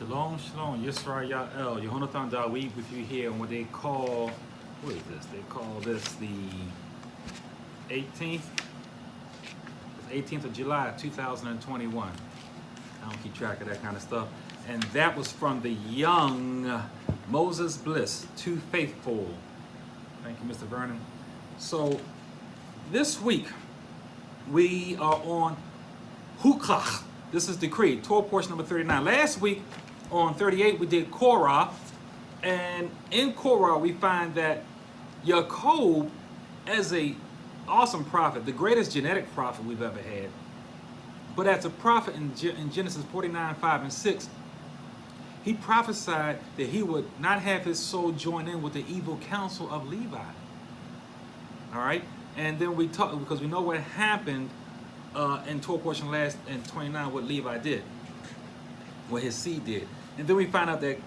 Shalom, shalom, Yisrael, Yehonathan Dawid with you here on what they call, what is this? They call this the 18th, 18th of July, 2021. I don't keep track of that kind of stuff. And that was from the young Moses Bliss, Too Faithful. Thank you, Mr. Vernon. So this week, we are on Hukath. This is decree, Torah portion number 39. Last week on 38, we did TORAH. And in TORAH, we find that Jacob, as a awesome prophet, the greatest genetic prophet we've ever had, but as a prophet in Genesis 49, 5, and 6, he prophesied that he would not have his soul join in with the evil counsel of Levi. All right? And then we talked, because we know what happened in Torah portion last in 29, what Levi did, what his seed did. And then we find out that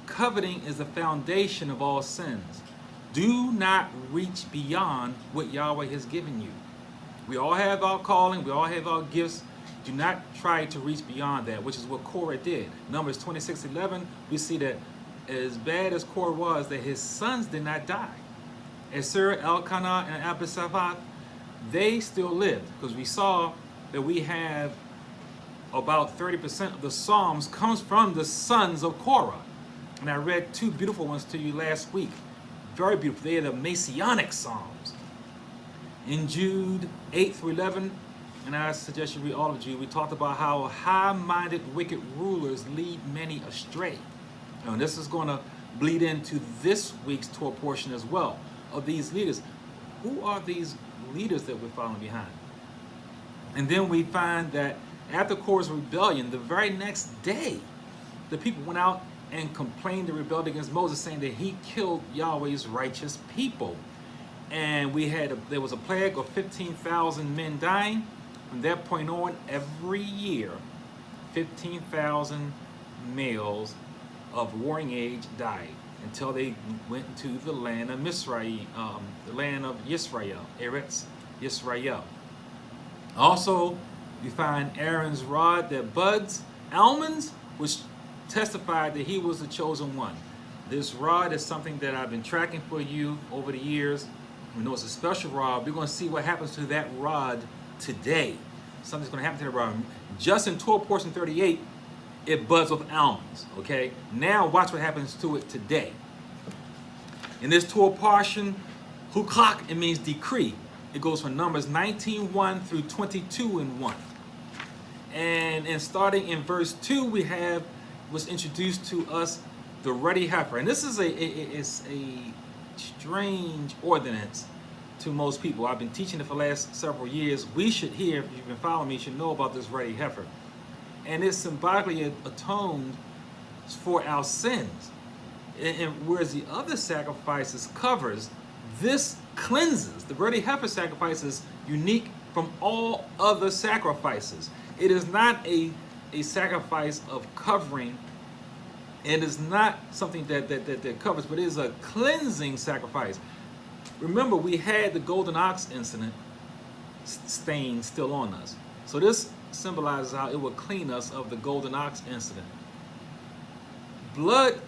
coveting is the foundation of all sins. Do not reach beyond what Yahweh has given you. We all have our calling, we all have our gifts. Do not try to reach beyond that, which is what Korah did. Numbers 26:11, we see that as bad as Korah was, that his sons did not die. Asir, Elkanah, and Abisaphat, they still lived, because we saw that we have about 30% of the Psalms comes from the sons of Korah. And I read two beautiful ones to you last week. Very beautiful. They are the Messianic Psalms. In Jude 8 through 11, and I suggest you read all of Jude, we talked about how high-minded wicked rulers lead many astray. And this is going to bleed into this week's Torah portion as well, of these leaders. Who are these leaders that we're following behind? And then we find that after Korah's rebellion, the very next day, the people went out and complained and rebelled against Moses, saying that he killed Yahweh's righteous people. And there was a plague of 15,000 men dying. From that point on, every year, 15,000 males of warring age died until they went into the land of Misraim, the land of Yisrael, Eretz Yisrael. Also, we find Aaron's rod that buds almonds, which testified that he was the chosen one. This rod is something that I've been tracking for you over the years. We know it's a special rod. We're going to see what happens to that rod today. Something's going to happen to the rod. Just in Torah portion 38, it buds with almonds. Okay? Now watch what happens to it today. In this Torah portion, Hukath, it means decree. It goes from Numbers 19:1 through 22:1. And starting in verse 2, we have was introduced to us the ruddy heifer. And this is a strange ordinance to most people. I've been teaching it for the last several years. We should hear, if you've been following me, you should know about this ruddy heifer. And it symbolically atones for our sins. And whereas the other sacrifices covers, this cleanses. The ruddy heifer sacrifice is unique from all other sacrifices. It is not a sacrifice of covering, and it's not something that covers, but it is a cleansing sacrifice. Remember, we had the golden ox incident stain still on us. So this symbolizes how it will clean us of the golden ox incident. Blood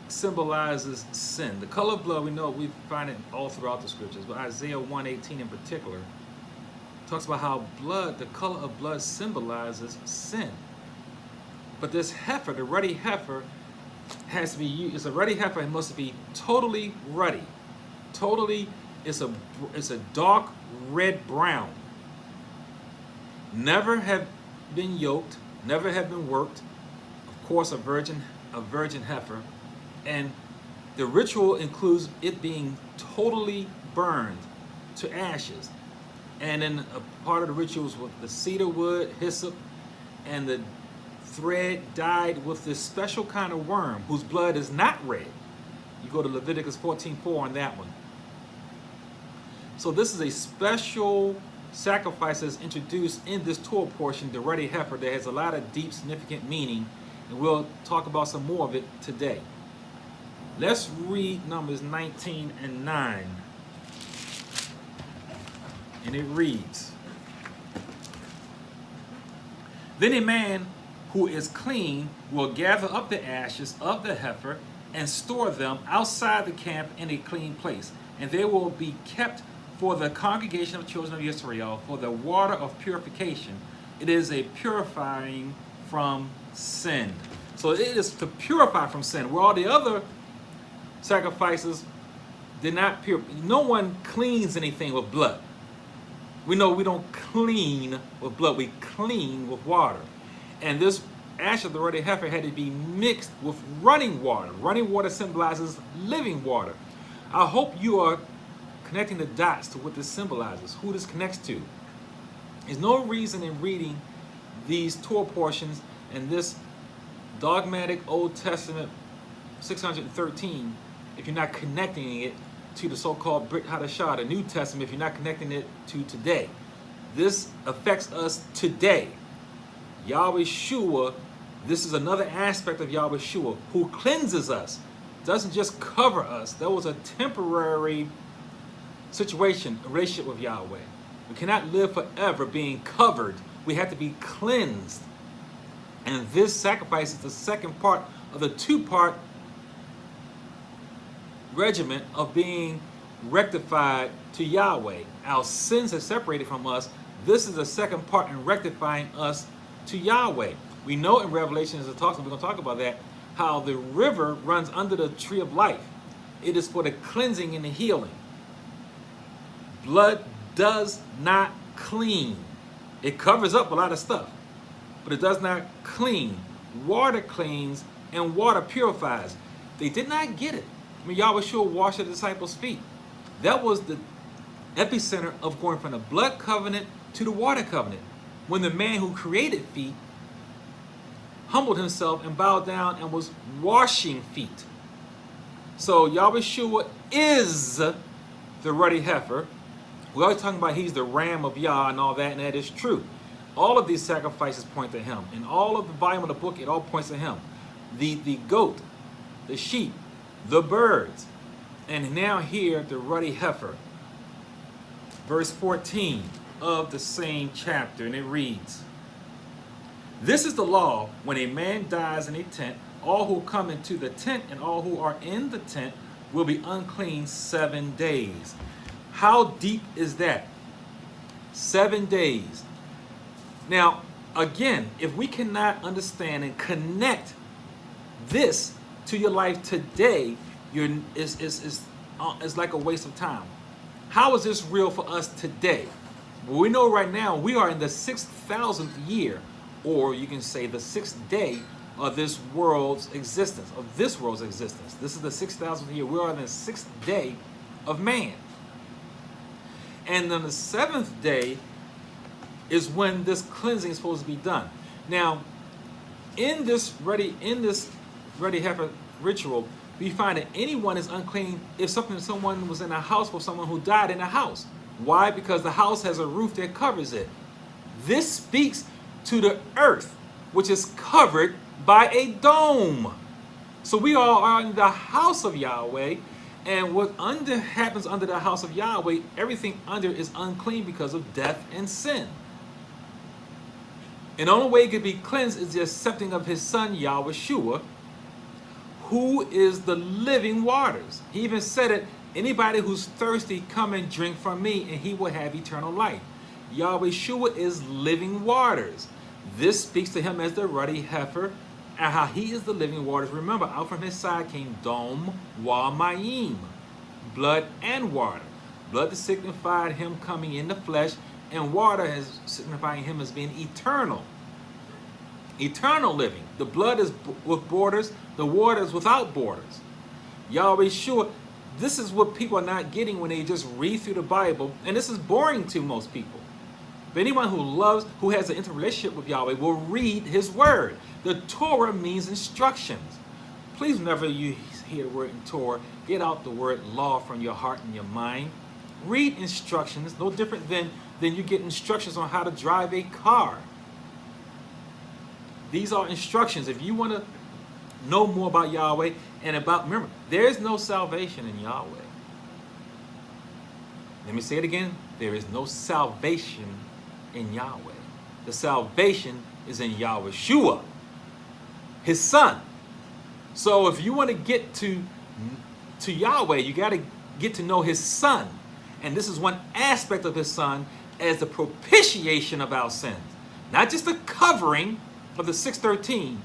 symbolizes sin. The color of blood, we know, we find it all throughout the scriptures, but Isaiah 1:18 in particular talks about how blood, the color of blood, symbolizes sin. But this heifer, the ruddy heifer, has to be used. It's a ruddy heifer. It must be totally ruddy. Totally, it's a dark red brown. Never have been yoked. Never have been worked. Of course, a virgin heifer. And the ritual includes it being totally burned to ashes. And then a part of the rituals with the cedar wood, hyssop, and the thread dyed with this special kind of worm whose blood is not red. You go to Leviticus 14:4 on that one. So this is a special sacrifice that's introduced in this Torah portion, the ruddy heifer, that has a lot of deep, significant meaning. And we'll talk about some more of it today. Let's read Numbers 19 and 9. And it reads, Then a man who is clean will gather up the ashes of the heifer and store them outside the camp in a clean place. And they will be kept for the congregation of children of Israel for the water of purification. It is a purifying from sin. So it is to purify from sin, where all the other sacrifices did not purify. No one cleans anything with blood. We know we don't clean with blood, we clean with water. And this ash of the ruddy heifer had to be mixed with running water. Running water symbolizes living water. I hope you are connecting the dots to what this symbolizes, who this connects to. There's no reason in reading these Torah portions and this dogmatic Old Testament 613 if you're not connecting it to the so-called Brit Hadashah, the New Testament, if you're not connecting it to today. This affects us today. Yahweh Shua, this is another aspect of Yahweh Shua, who cleanses us, doesn't just cover us. That was a temporary situation, a relationship with Yahweh. We cannot live forever being covered. We have to be cleansed. And this sacrifice is the second part of the two-part regiment of being rectified to Yahweh. Our sins are separated from us. This is the second part in rectifying us to Yahweh. We know in Revelation, as it talks, and we're going to talk about that, how the river runs under the tree of life. It is for the cleansing and the healing. Blood does not clean. It covers up a lot of stuff, but it does not clean. Water cleans and water purifies. They did not get it. I mean, Yahweh Shua washed the disciples' feet. That was the epicenter of going from the blood covenant to the water covenant. When the man who created feet humbled himself and bowed down and was washing feet. So Yahweh Shua is the ruddy heifer. We're always talking about he's the ram of Yah and all that, and that is true. All of these sacrifices point to him. In all of the volume of the book, it all points to him. The goat, the sheep, the birds, and now here the ruddy heifer. Verse 14 of the same chapter, and it reads, "This is the law when a man dies in a tent. All who come into the tent and all who are in the tent will be unclean 7 days." How deep is that? 7 days. Now, again, if we cannot understand and connect this to your life today, it's like a waste of time. How is this real for us today? Well, we know right now we are in the 6,000th year, or you can say the 6th day of this world's existence, This is the 6,000th year. We are in the 6th day of man. And then the 7th day is when this cleansing is supposed to be done. Now, in this ruddy heifer ritual, we find that anyone is unclean if someone was in a house with someone who died in a house. Why? Because the house has a roof that covers it. This speaks to the earth, which is covered by a dome. So we all are in the house of Yahweh, and what happens under the house of Yahweh, everything under is unclean because of death and sin. And the only way it could be cleansed is the accepting of his son, Yahweh Shua, who is the living waters. He even said it, anybody who's thirsty, come and drink from me, and he will have eternal life. Yahweh Shua is living waters. This speaks to him as the ruddy heifer, and how he is the living waters. Remember, out from his side came Dom, Wa, Mayim, blood and water. Blood that signified him coming in the flesh, and water is signifying him as being eternal. Eternal living. The blood is with borders, the water is without borders. Yahweh Shua, this is what people are not getting when they just read through the Bible, and this is boring to most people. But anyone who has an intimate relationship with Yahweh will read his word. The Torah means instructions. Please, whenever you hear the word in Torah, get out the word law from your heart and your mind. Read instructions, no different than you get instructions on how to drive a car. These are instructions. If you want to know more about Yahweh and remember, there is no salvation in Yahweh. Let me say it again. There is no salvation in Yahweh. The salvation is in Yahweh Shua. his son. So if you want to get to Yahweh, you got to get to know his son. And this is one aspect of his son as the propitiation of our sins. Not just the covering of the 613,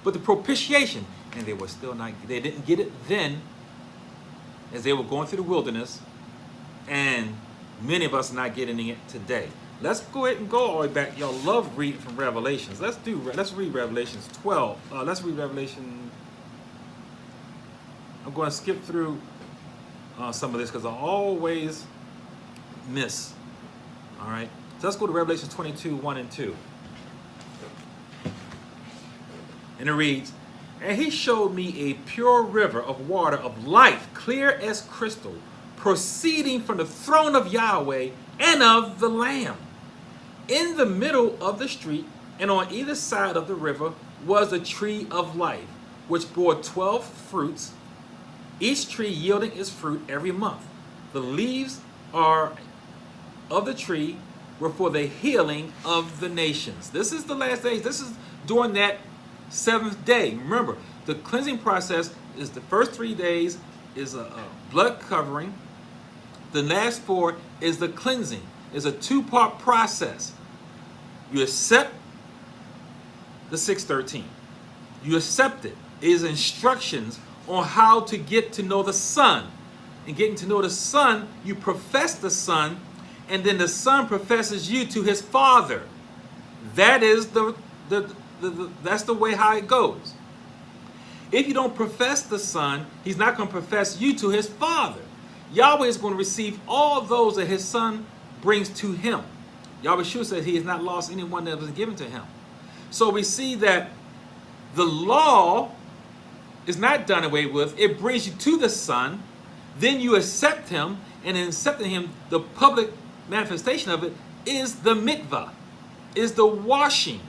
but the propitiation. And they were still not, they didn't get it then as they were going through the wilderness. And many of us are not getting it today. Let's go ahead and go all the way back. Y'all love reading from Revelations. Let's read Revelations 12. Let's read Revelation. I'm going to skip through some of this because I always miss. All right. So let's go to Revelation 22, 1 and 2. And it reads, "And he showed me a pure river of water of life, clear as crystal, proceeding from the throne of Yahweh and of the Lamb. In the middle of the street and on either side of the river was a tree of life, which bore 12 fruits, each tree yielding its fruit every month. The leaves of the tree were for the healing of the nations." This is the last days. This is during that 7th day. Remember, the cleansing process is the first 3 days is a blood covering. The last 4 is the cleansing. It's a 2-part process. You accept the 613. You accept it. It is instructions on how to get to know the Son. And getting to know the Son, you profess the Son, and then the Son professes you to his Father. That is that's the way how it goes. If you don't profess the Son, he's not going to profess you to his Father. Yahweh is going to receive all those that his Son brings to him. Yahweh Shua says he has not lost anyone that was given to him. So we see that the law is not done away with. It brings you to the Son. Then you accept him, and in accepting him, the public manifestation of it is the mikvah, is the washing,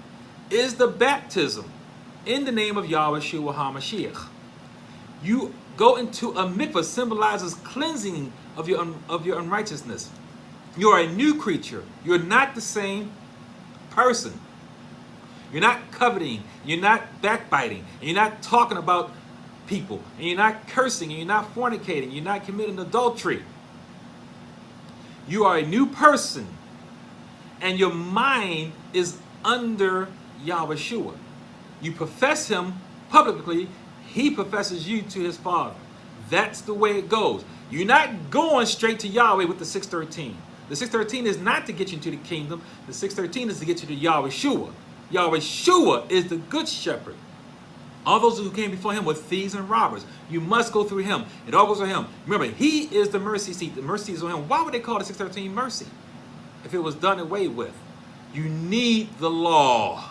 is the baptism in the name of Yahweh Shua HaMashiach. You go into a mikvah, symbolizes cleansing of your unrighteousness. You are a new creature. You're not the same person. You're not coveting. You're not backbiting. And you're not talking about people. And you're not cursing. And you're not fornicating. You're not committing adultery. You are a new person. And your mind is under Yahweh Shua. You profess him publicly. He professes you to his Father. That's the way it goes. You're not going straight to Yahweh with the 613. The 613 is not to get you into the kingdom. The 613 is to get you to Yahweh Shua. Yahweh Shua is the good shepherd. All those who came before him were thieves and robbers. You must go through him. It all goes through him. Remember, he is the mercy seat. The mercy is on him. Why would they call the 613 mercy if it was done away with? You need the law.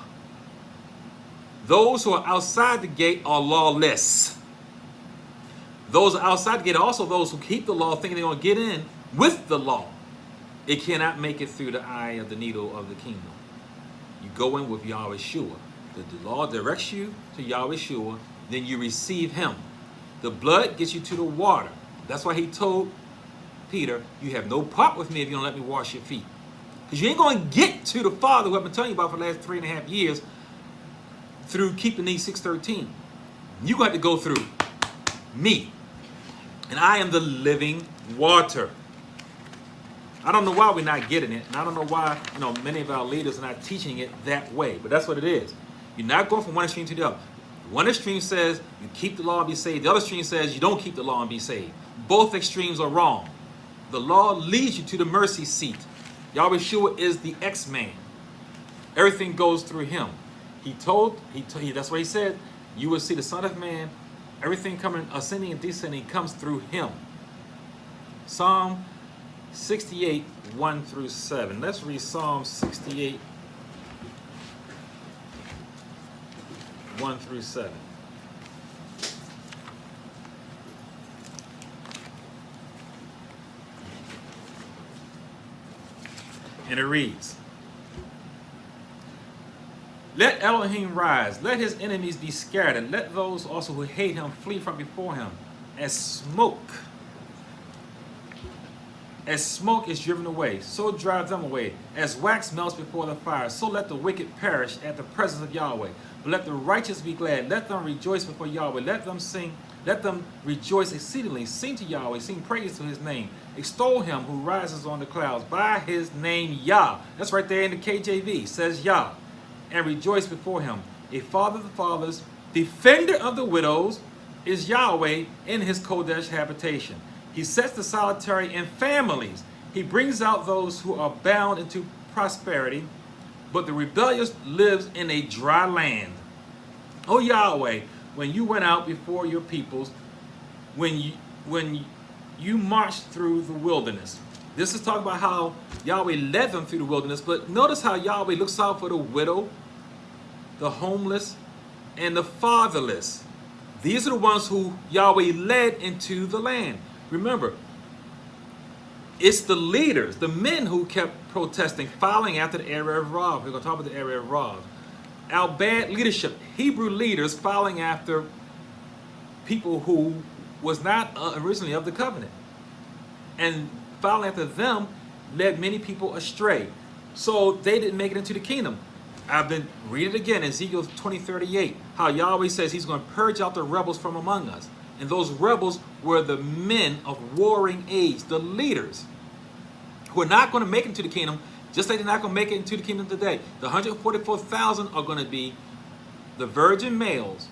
Those who are outside the gate are lawless. Those outside the gate are also those who keep the law thinking they're going to get in with the law. It cannot make it through the eye of the needle of the kingdom. You go in with Yahweh Shua. The law directs you to Yahweh Shua, then you receive him. The blood gets you to the water. That's why he told Peter, you have no part with me if you don't let me wash your feet. Because you ain't going to get to the Father who I've been telling you about for the last 3.5 years through keeping these 613. You're going to have to go through me. And I am the living water. I don't know why we're not getting it. And I don't know why, many of our leaders are not teaching it that way. But that's what it is. You're not going from one extreme to the other. One extreme says you keep the law and be saved. The other extreme says you don't keep the law and be saved. Both extremes are wrong. The law leads you to the mercy seat. Yahweh Shua is the X-Man. Everything goes through him. That's what he said. You will see the Son of Man. Everything coming, ascending and descending comes through him. Psalm 68, 1 through 7. Let's read Psalm 68, 1 through 7. And it reads, "Let Elohim rise, let his enemies be scattered, let those also who hate him flee from before him, as smoke As smoke is driven away, so drive them away. As wax melts before the fire, so let the wicked perish at the presence of Yahweh. But let the righteous be glad. Let them rejoice before Yahweh. Let them sing. Let them rejoice exceedingly. Sing to Yahweh. Sing praise to his name. Extol him who rises on the clouds by his name Yah. That's right there in the KJV. It says Yah. And rejoice before him. A father of the fathers, defender of the widows, is Yahweh in his Kodesh habitation. He sets the solitary in families. He brings out those who are bound into prosperity, but the rebellious lives in a dry land. O Yahweh, when you went out before your peoples, when you marched through the wilderness. This is talking about how Yahweh led them through the wilderness, but notice how Yahweh looks out for the widow, the homeless, and the fatherless. These are the ones who Yahweh led into the land. Remember, it's the leaders, the men who kept protesting, following after the area of Rav. We're going to talk about the area of Rav. Our bad leadership, Hebrew leaders following after people who was not originally of the covenant. And following after them led many people astray. So they didn't make it into the kingdom. I've been reading it again, Ezekiel 20:38, how Yahweh says he's going to purge out the rebels from among us. And those rebels were the men of warring age, the leaders, who are not going to make it into the kingdom, just like they're not going to make it into the kingdom today. The 144,000 are going to be the virgin males,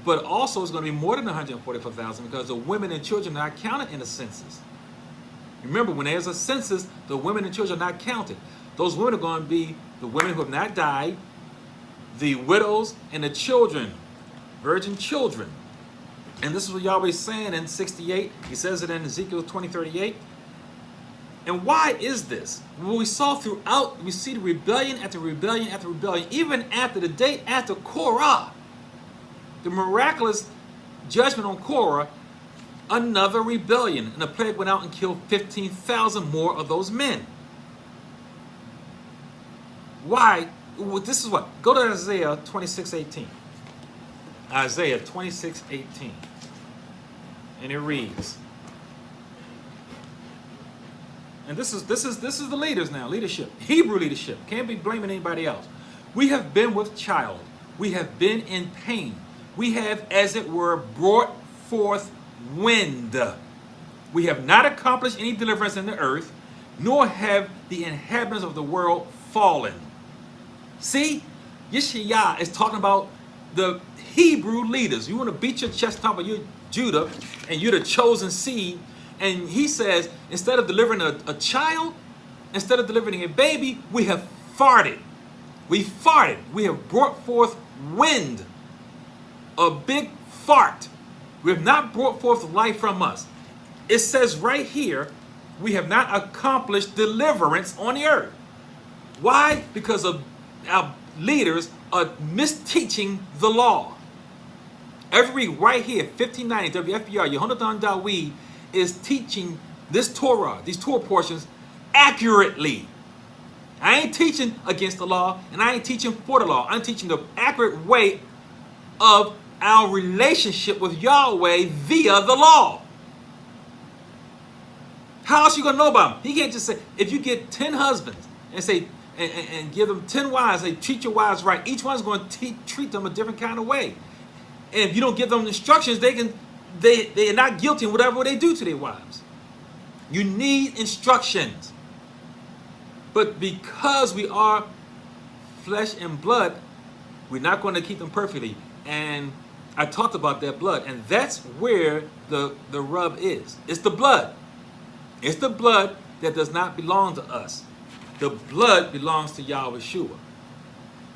but also it's going to be more than 144,000 because the women and children are not counted in the census. Remember, when there's a census, the women and children are not counted. Those women are going to be the women who have not died, the widows, and the children, virgin children. And this is what Yahweh's saying in 68. He says it in Ezekiel 20:38. And why is this? Well, we saw throughout, we see the rebellion after rebellion after rebellion, even after the day after TORAH, the miraculous judgment on TORAH, another rebellion. And the plague went out and killed 15,000 more of those men. Why? Well, this is what? Go to Isaiah 26:18. Isaiah 26:18. And it reads. And this is the leaders now, leadership, Hebrew leadership. Can't be blaming anybody else. We have been with child. We have been in pain. We have, as it were, brought forth wind. We have not accomplished any deliverance in the earth, nor have the inhabitants of the world fallen. See, Yeshaya is talking about the Hebrew leaders. You want to beat your chest top of you're Judah and you're the chosen seed. And he says, instead of delivering a child, instead of delivering a baby, we have farted. We farted. We have brought forth wind. A big fart. We have not brought forth life from us. It says right here, we have not accomplished deliverance on the earth. Why? Because of our leaders are misteaching the law. Every right here, 1590 WFBR, Yehonatan Dawid is teaching this Torah, these Torah portions, accurately. I ain't teaching against the law, and I ain't teaching for the law. I'm teaching the accurate way of our relationship with Yahweh via the law. How else you gonna know about him? He can't just say, if you get 10 husbands and say, and give them 10 wives, they treat your wives right. Each one's going to treat them a different kind of way. And if you don't give them instructions, they are not guilty in whatever they do to their wives. You need instructions. But because we are flesh and blood, we're not going to keep them perfectly. And I talked about that blood, and that's where the rub is. It's the blood. It's the blood that does not belong to us. The blood belongs to Yahweh Shua.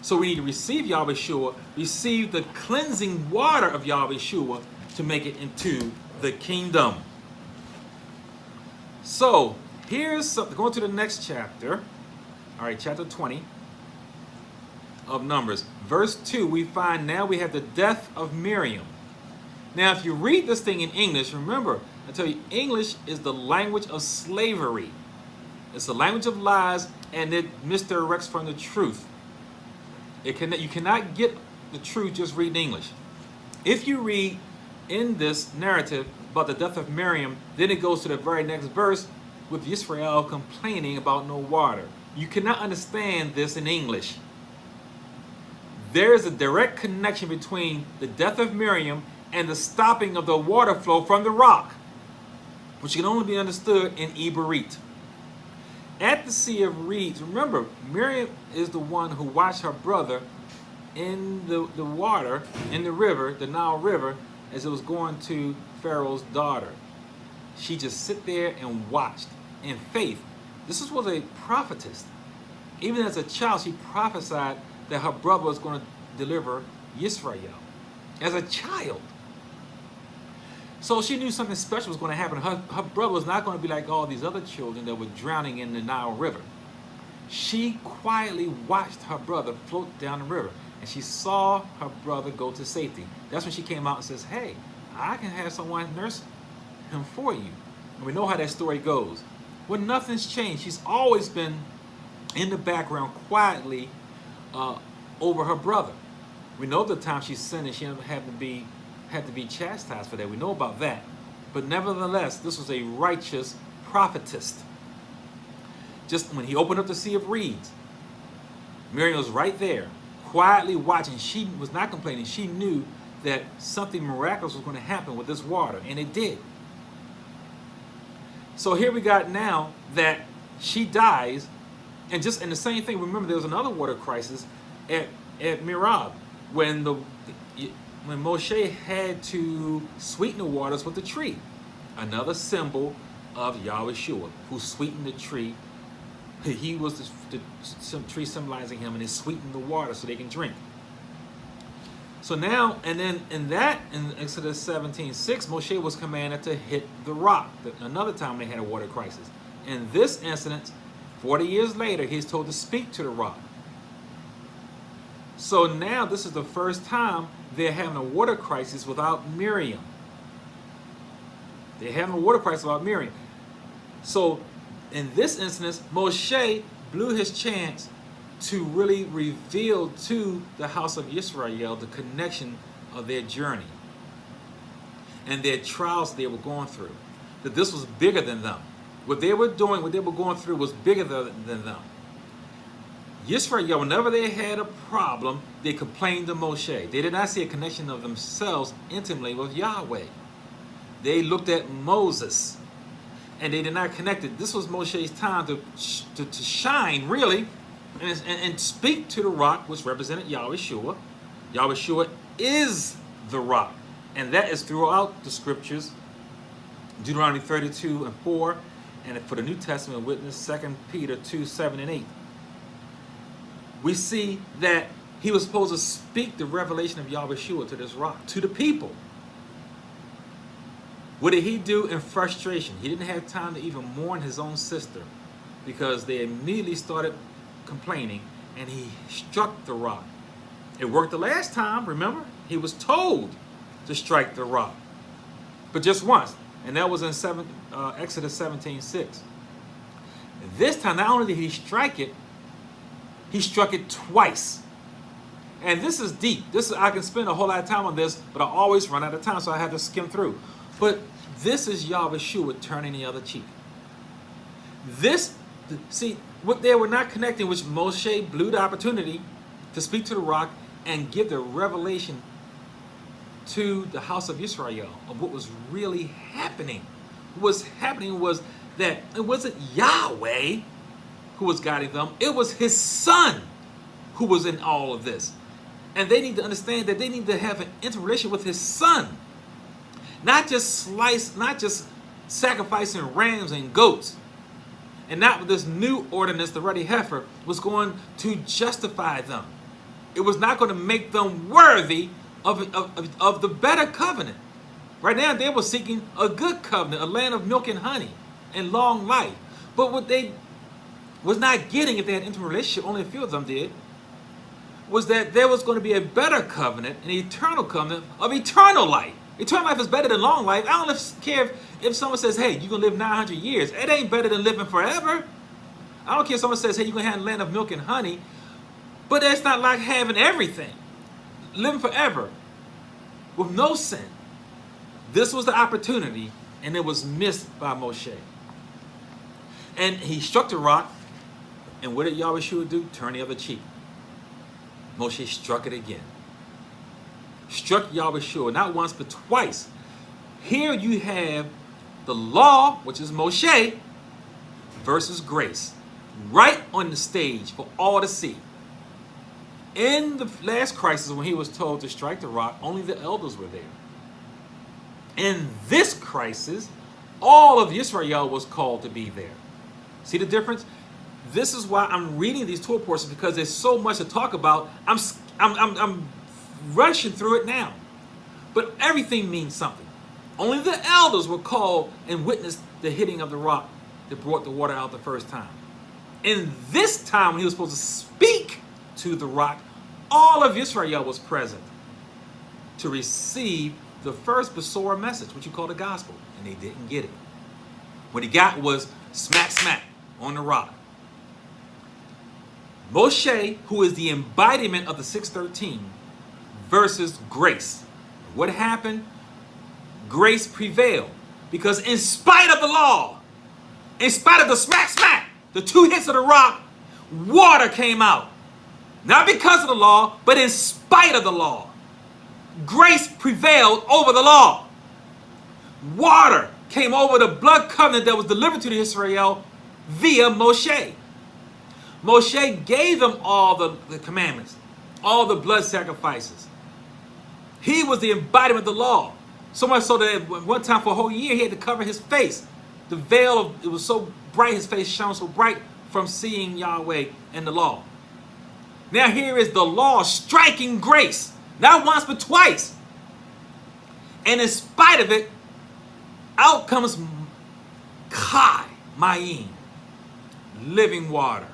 So we need to receive Yahweh Shua, receive the cleansing water of Yahweh Shua to make it into the kingdom. So here's something, going to the next chapter. All right, chapter 20 of Numbers. Verse 2, we find now we have the death of Miriam. Now, if you read this thing in English, remember, I tell you, English is the language of slavery. It's the language of lies, and it misdirects from the truth. You cannot get the truth just reading English. If you read in this narrative about the death of Miriam, then it goes to the very next verse, with Israel complaining about no water. You cannot understand this in English. There is a direct connection between the death of Miriam and the stopping of the water flow from the rock, which can only be understood in Ibarit. At the Sea of Reeds, remember, Miriam is the one who watched her brother in the water, in the river, the Nile River, as it was going to Pharaoh's daughter. She just sit there and watched in faith. This was a prophetess. Even as a child, she prophesied that her brother was going to deliver Israel. As a child. So she knew something special was going to happen. Her brother was not going to be like all these other children that were drowning in the Nile River. She quietly watched her brother float down the river. And she saw her brother go to safety. That's when she came out and says, hey, I can have someone nurse him for you. And we know how that story goes. Well, nothing's changed. She's always been in the background quietly over her brother. We know the time she sinned and she had to be chastised for that. We know about that. But nevertheless, this was a righteous prophetess. Just when he opened up the Sea of Reeds, Miriam was right there, quietly watching. She was not complaining. She knew that something miraculous was going to happen with this water, and it did. So here we got now that she dies, and just in the same thing, remember there was another water crisis at Meribah when Moshe had to sweeten the waters with the tree, another symbol of Yahweh Shua, who sweetened the tree. He was the tree symbolizing him, and he sweetened the water so they can drink. So now, and then in Exodus 17:6, Moshe was commanded to hit the rock. Another time they had a water crisis. In this incident, 40 years later, he's told to speak to the rock. So now this is the first time they're having a water crisis without Miriam. They're having a water crisis without Miriam. So in this instance, Moshe blew his chance to really reveal to the house of Israel the connection of their journey and their trials they were going through. That this was bigger than them. What they were doing, what they were going through was bigger than them. Israel, whenever they had a problem, they complained to Moshe. They did not see a connection of themselves intimately with Yahweh. They looked at Moses, and they did not connect it. This was Moshe's time to shine, really, and speak to the rock, which represented Yahweh Shua. Yahweh Shua is the rock, and that is throughout the scriptures. Deuteronomy 32:4, and for the New Testament witness, 2 Peter 2:7-8. We see that he was supposed to speak the revelation of Yahweh Shua to this rock, to the people. What did he do in frustration? He didn't have time to even mourn his own sister because they immediately started complaining, and he struck the rock. It worked the last time, remember? He was told to strike the rock, but just once, and that was in Exodus 17:6. This time, not only did he strike it, he struck it twice. And this is deep. I can spend a whole lot of time on this, but I always run out of time, so I have to skim through. But this is Yahweh Shua turning the other cheek. See, what they were not connecting, which Moshe blew the opportunity to speak to the rock and give the revelation to the house of Israel of what was really happening. What was happening was that it wasn't Yahweh who was guiding them. It was his son who was in all of this. And they need to understand that they need to have an intimate relationship with his son. Not just sacrificing rams and goats. And not with this new ordinance, the ruddy heifer, was going to justify them. It was not going to make them worthy of the better covenant. Right now, they were seeking a good covenant, a land of milk and honey and long life. But what they was not getting, if they had an intimate relationship, only a few of them did, was that there was going to be a better covenant, an eternal covenant of eternal life. Eternal life is better than long life. I don't care if someone says, hey, you're going to live 900 years. It ain't better than living forever. I don't care if someone says, hey, you're going to have a land of milk and honey. But that's not like having everything. Living forever with no sin. This was the opportunity, and it was missed by Moshe. And he struck the rock, and what did Yahweh do? Turn the other cheek. Moshe struck it again. Struck Yahweh not once but twice. Here you have the law, which is Moshe, versus grace, right on the stage for all to see. In the last crisis, when he was told to strike the rock, only the elders were there. In this crisis, all of Israel was called to be there. See the difference? This is why I'm reading these Torah portions, because there's so much to talk about. I'm rushing through it now. But everything means something. Only the elders were called and witnessed the hitting of the rock that brought the water out the first time. In this time, when he was supposed to speak to the rock, all of Israel was present to receive the first Besorah message, which you call the gospel, and they didn't get it. What he got was smack, smack on the rock. Moshe, who is the embodiment of the 613, versus grace. What happened? Grace prevailed, because in spite of the law, in spite of the smack, smack, the two hits of the rock, water came out. Not because of the law, but in spite of the law. Grace prevailed over the law. Water came over the blood covenant that was delivered to Israel via Moshe. Moshe gave them all the commandments, all the blood sacrifices. He was the embodiment of the law. So much so that one time for a whole year he had to cover his face. The veil, it was so bright, his face shone so bright from seeing Yahweh and the law. Now here is the law striking grace. Not once, but twice. And in spite of it, out comes Kai, Mayim, living water.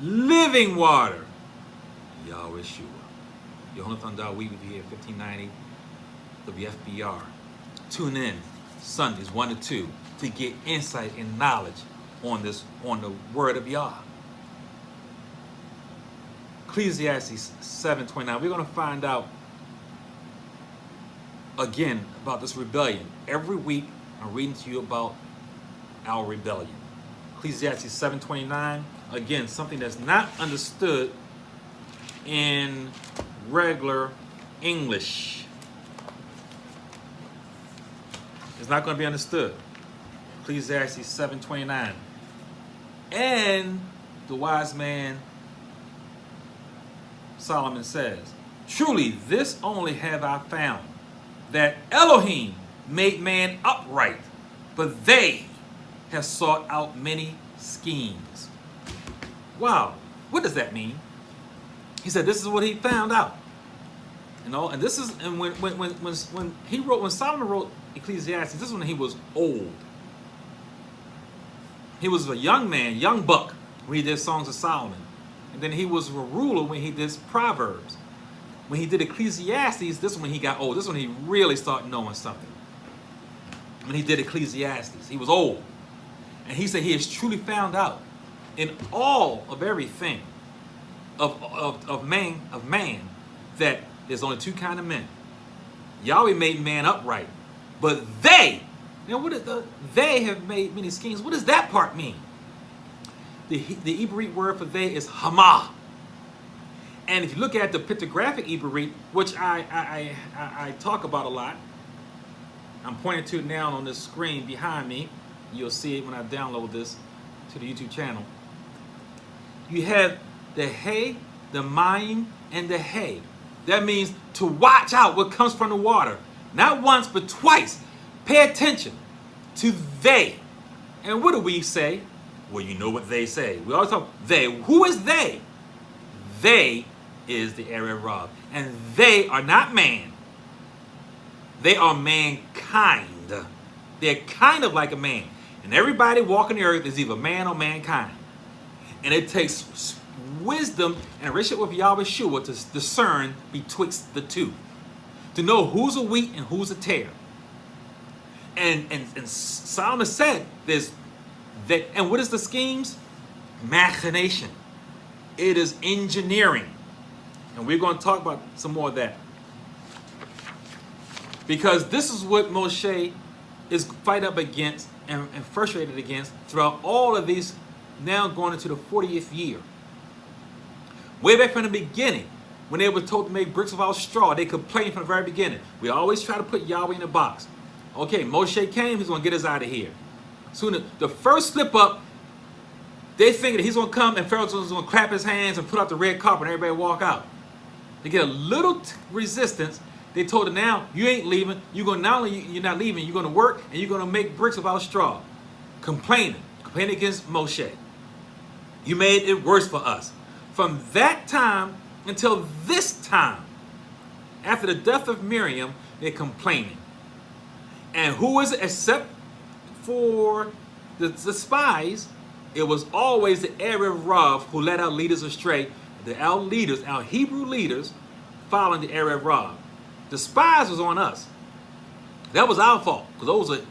Living water. Yahweh Shua. Jonathan Dawid with you here, 1590, WFBR. Tune in Sundays 1 to 2 to get insight and knowledge on the word of Yah. Ecclesiastes 7:29. We're going to find out again about this rebellion. Every week I'm reading to you about our rebellion. Ecclesiastes 7:29. Again, something that's not understood in regular English. It's not going to be understood. Ecclesiastes 7:29. And the wise man Solomon says, truly this only have I found, that Elohim made man upright, but they have sought out many schemes. Wow, what does that mean? He said this is what he found out. You know, and this is, and when Solomon wrote Ecclesiastes, this is when he was old. He was a young man, young buck, when he did Songs of Solomon. And then he was a ruler when he did Proverbs. When he did Ecclesiastes, this is when he got old. This is when he really started knowing something. When he did Ecclesiastes, he was old. And he said he has truly found out in all of everything of man that there's only two kind of men. Yahweh made man upright, but they, now what is they have made many schemes. What does that part mean? The Hebrew word for they is Hamah. And if you look at the pictographic Hebrew, which I talk about a lot, I'm pointing to it now on this screen behind me. You'll see it when I download this to the YouTube channel. You have the Hey, the Mayim, and the Hey. That means to watch out what comes from the water. Not once, but twice. Pay attention to they. And what do we say? Well, you know what they say. We always talk they. Who is they? They is the Arab Rab. And they are not man. They are mankind. They're kind of like a man. And everybody walking the earth is either man or mankind. And it takes wisdom and relationship with Yahweh Shua to discern betwixt the two. To know who's a wheat and who's a tare. And Solomon said there's that, and what is the schemes? Machination. It is engineering. And we're going to talk about some more of that. Because this is what Moshe is fight up against and frustrated against throughout all of these, now going into the 40th year. Way back from the beginning, when they were told to make bricks without straw, they complained from the very beginning. We always try to put Yahweh in a box. Okay, Moshe came, he's going to get us out of here. Soon the first slip up, they figured he's going to come and Pharaoh's going to clap his hands and put out the red carpet and everybody walk out. They get a little resistance. They told him, now you ain't leaving. You're going to, not only you're not leaving, you're going to work and you're going to make bricks without straw. Complaining against Moshe. You made it worse for us. From that time until this time, after the death of Miriam, they're complaining. And who is it except for the spies? It was always the Erev Rav who led our leaders astray. Our leaders, our Hebrew leaders, following the Erev Rav. The spies was on us. That was our fault, because those are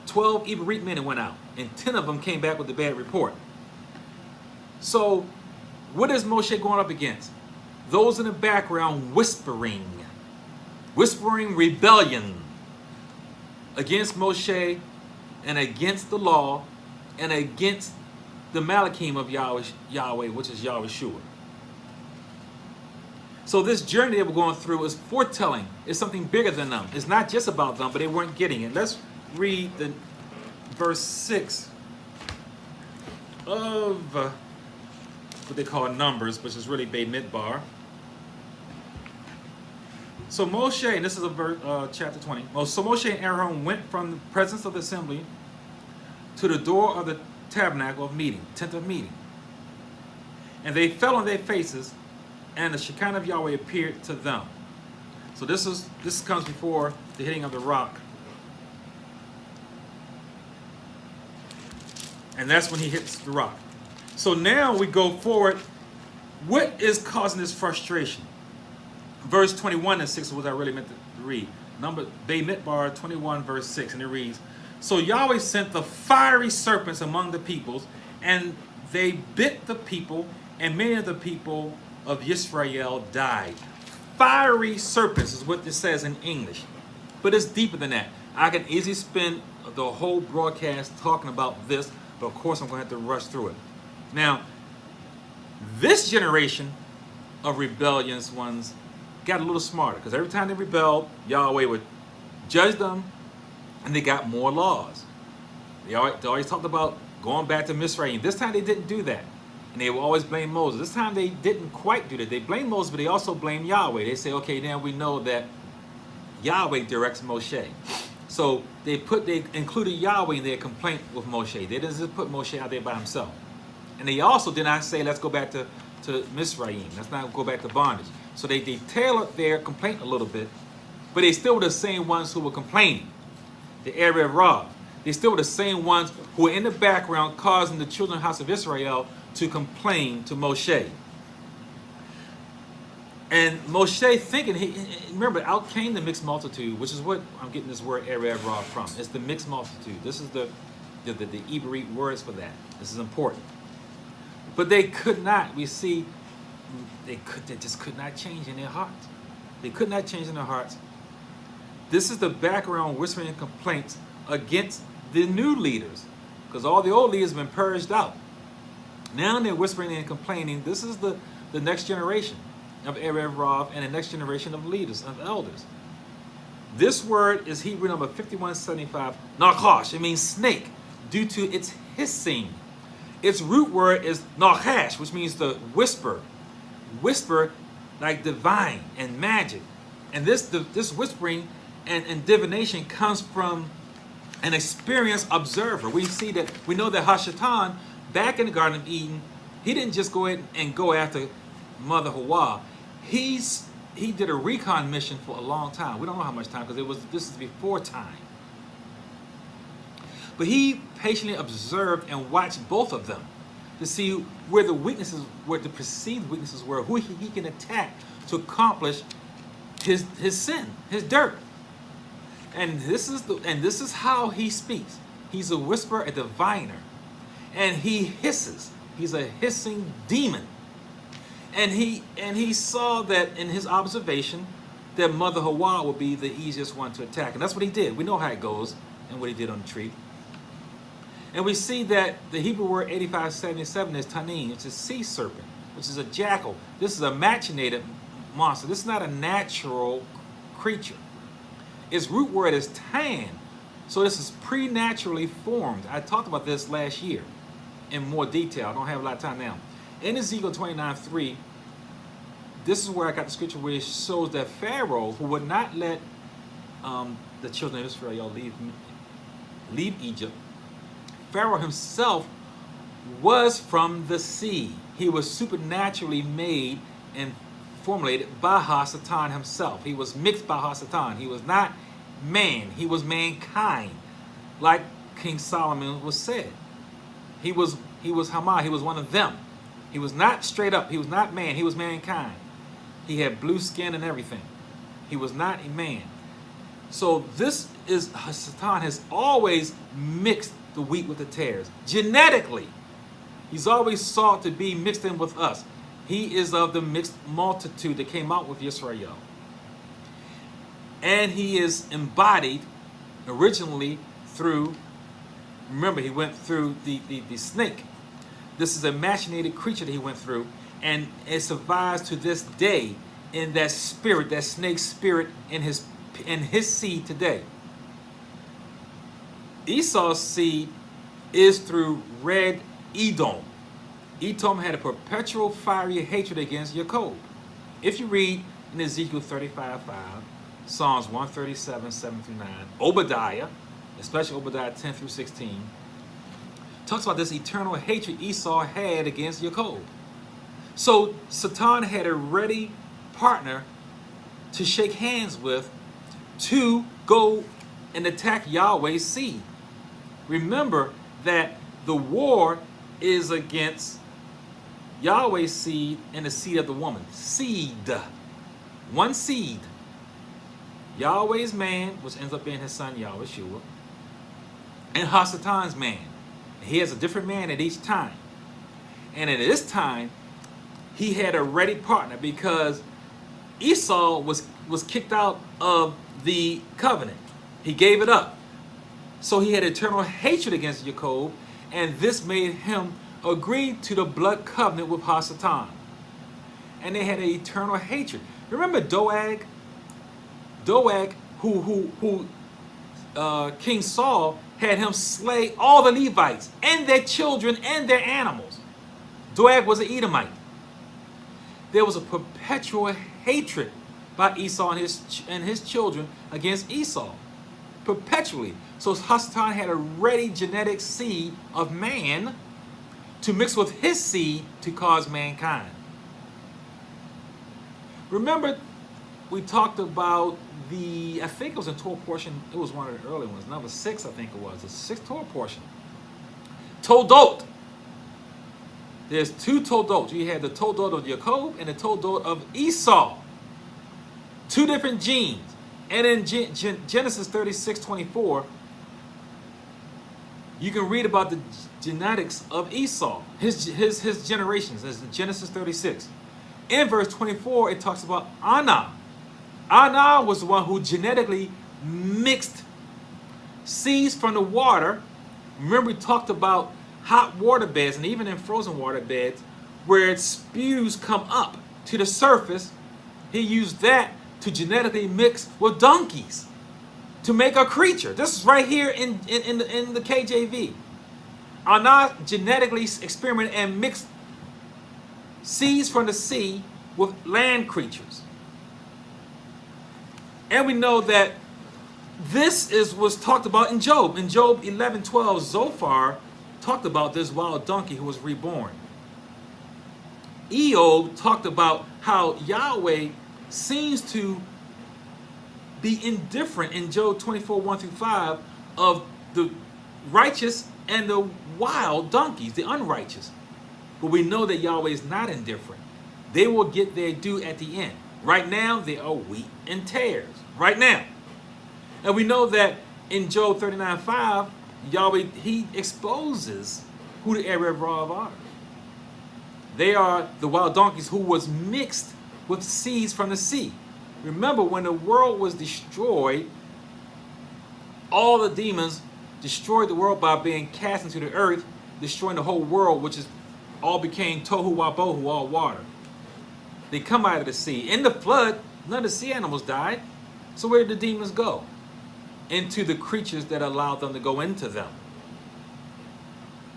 12 Ibarit men that went out, and 10 of them came back with a bad report. So, what is Moshe going up against? Those in the background whispering rebellion against Moshe and against the law and against the Malachim of Yahweh, which is Yahushua. So this journey that we're going through is foretelling. It's something bigger than them. It's not just about them, but they weren't getting it. Let's read the verse 6 of what they call Numbers, which is really Beit Midbar. So Moshe, and this is chapter 20. So Moshe and Aaron went from the presence of the assembly to the door of the tabernacle of meeting, tent of meeting. And they fell on their faces, and the Shekinah of Yahweh appeared to them. So this comes before the hitting of the rock. And that's when he hits the rock. So now we go forward. What is causing this frustration? Verse 21 and 6 is what I really meant to read. Beit Midbar 21 verse 6, and it reads, so Yahweh sent the fiery serpents among the peoples, and they bit the people, and many of the people of Israel died. Fiery serpents is what this says in English, but it's deeper than that. I can easily spend the whole broadcast talking about this, but of course I'm going to have to rush through it. Now, this generation of rebellious ones got a little smarter, because every time they rebelled, Yahweh would judge them, and they got more laws. They always talked about going back to Mizraim. This time they didn't do that, and they would always blame Moses. This time they didn't quite do that. They blamed Moses, but they also blamed Yahweh. They say, okay, now we know that Yahweh directs Moshe. So they included Yahweh in their complaint with Moshe. They didn't just put Moshe out there by himself. And they also did not say, let's go back to Mizraim. Let's not go back to bondage. So they tailored their complaint a little bit, but they still were the same ones who were complaining. The Erev Rav. They still were the same ones who were in the background causing the children of the house of Israel to complain to Moshe. And Moshe thinking, remember, out came the mixed multitude, which is what I'm getting this word Erev Rav from. It's the mixed multitude. This is the Ibarit words for that. This is important. But they could not, we see, they just could not change in their hearts. They could not change in their hearts. This is the background whispering and complaints against the new leaders, because all the old leaders have been purged out. Now they're whispering and complaining. This is the next generation of Erev Rav and the next generation of leaders, of elders. This word is Hebrew number 5175, Nachash. It means snake, due to its hissing. Its root word is Nachash, which means to whisper. Whisper like divine and magic. And this whispering and divination comes from an experienced observer. We know that Hashatan, back in the Garden of Eden, he didn't just go ahead and go after Mother Hawa. He did a recon mission for a long time. We don't know how much time, because this is before time. But he patiently observed and watched both of them to see where the weaknesses, where the perceived weaknesses were, who he can attack to accomplish his sin, his dirt. And this is how he speaks. He's a whisperer, a diviner, and he hisses. He's a hissing demon. And he saw that in his observation that Mother Hawa would be the easiest one to attack. And that's what he did. We know how it goes and what he did on the tree. And we see that the Hebrew word 8577 is tanin, which is sea serpent, which is a jackal. This is a machinated monster. This is not a natural creature. Its root word is tan. So this is preternaturally formed. I talked about this last year in more detail. I don't have a lot of time now. In Ezekiel 29:3, this is where I got the scripture where it shows that Pharaoh, who would not let the children of Israel leave Egypt, Pharaoh himself was from the sea. He was supernaturally made and formulated by Ha-Satan himself. He was mixed by Ha-Satan. He was not man. He was mankind, like King Solomon was said. He was Hama. He was one of them. He was not straight up. He was not man. He was mankind. He had blue skin and everything. He was not a man. So this is, Satan has always mixed the wheat with the tares. Genetically, he's always sought to be mixed in with us. He is of the mixed multitude that came out with Yisrael. And he is embodied originally through, remember, he went through the snake. This is a machinated creature that he went through, and it survives to this day in that spirit, that snake spirit in his seed today. Esau's seed is through red Edom. Edom had a perpetual fiery hatred against Jacob. If you read in Ezekiel 35:5, Psalms 137, 7-9, Obadiah, especially Obadiah 10-16, talks about this eternal hatred Esau had against Jacob. So Satan had a ready partner to shake hands with to go and attack Yahweh's seed. Remember that the war is against Yahweh's seed and the seed of the woman. Seed. One seed. Yahweh's man, which ends up being his son Yahweh, and Ha-Satan's man. He has a different man at each time. And at this time, he had a ready partner because Esau was kicked out of the covenant. He gave it up. So he had eternal hatred against Jacob, and this made him agree to the blood covenant with Ha-Satan. And they had an eternal hatred. Remember Doeg? Doeg, who King Saul had him slay all the Levites and their children and their animals. Doeg was an Edomite. There was a perpetual hatred by Esau and his children against Esau. Perpetually. So Ha-Satan had a ready genetic seed of man to mix with his seed to cause mankind. Remember, we talked about I think it was in Torah portion, it was one of the early ones, number 6 I think it was, the 6th Torah portion. Toldot. There's 2 Toldot. You had the Toldot of Jacob and the Toldot of Esau. 2 different genes. And in Genesis 36:24, you can read about the genetics of Esau, his generations, as in Genesis 36. In verse 24, it talks about Anah. Anah was the one who genetically mixed seeds from the water. Remember, we talked about hot water beds and even in frozen water beds where spews come up to the surface. He used that to genetically mix with donkeys to make a creature. This is right here in the KJV. Anah genetically experimented and mixed seeds from the sea with land creatures. And we know that this was talked about in Job. In Job 11:12, Zophar talked about this wild donkey who was reborn. Eob talked about how Yahweh seems to be indifferent in Job 24:1-5 of the righteous and the wild donkeys, the unrighteous. But we know that Yahweh is not indifferent. They will get their due at the end. Right now, they are wheat and tares. Right now. And we know that in Job 39:5, Yahweh, he exposes who the Erev Rav are. They are the wild donkeys who was mixed with seeds from the sea. Remember, when the world was destroyed, all the demons destroyed the world by being cast into the earth, destroying the whole world, which is all became tohu wabohu, all water. They come out of the sea. In the flood, none of the sea animals died. So where did the demons go? Into the creatures that allowed them to go into them.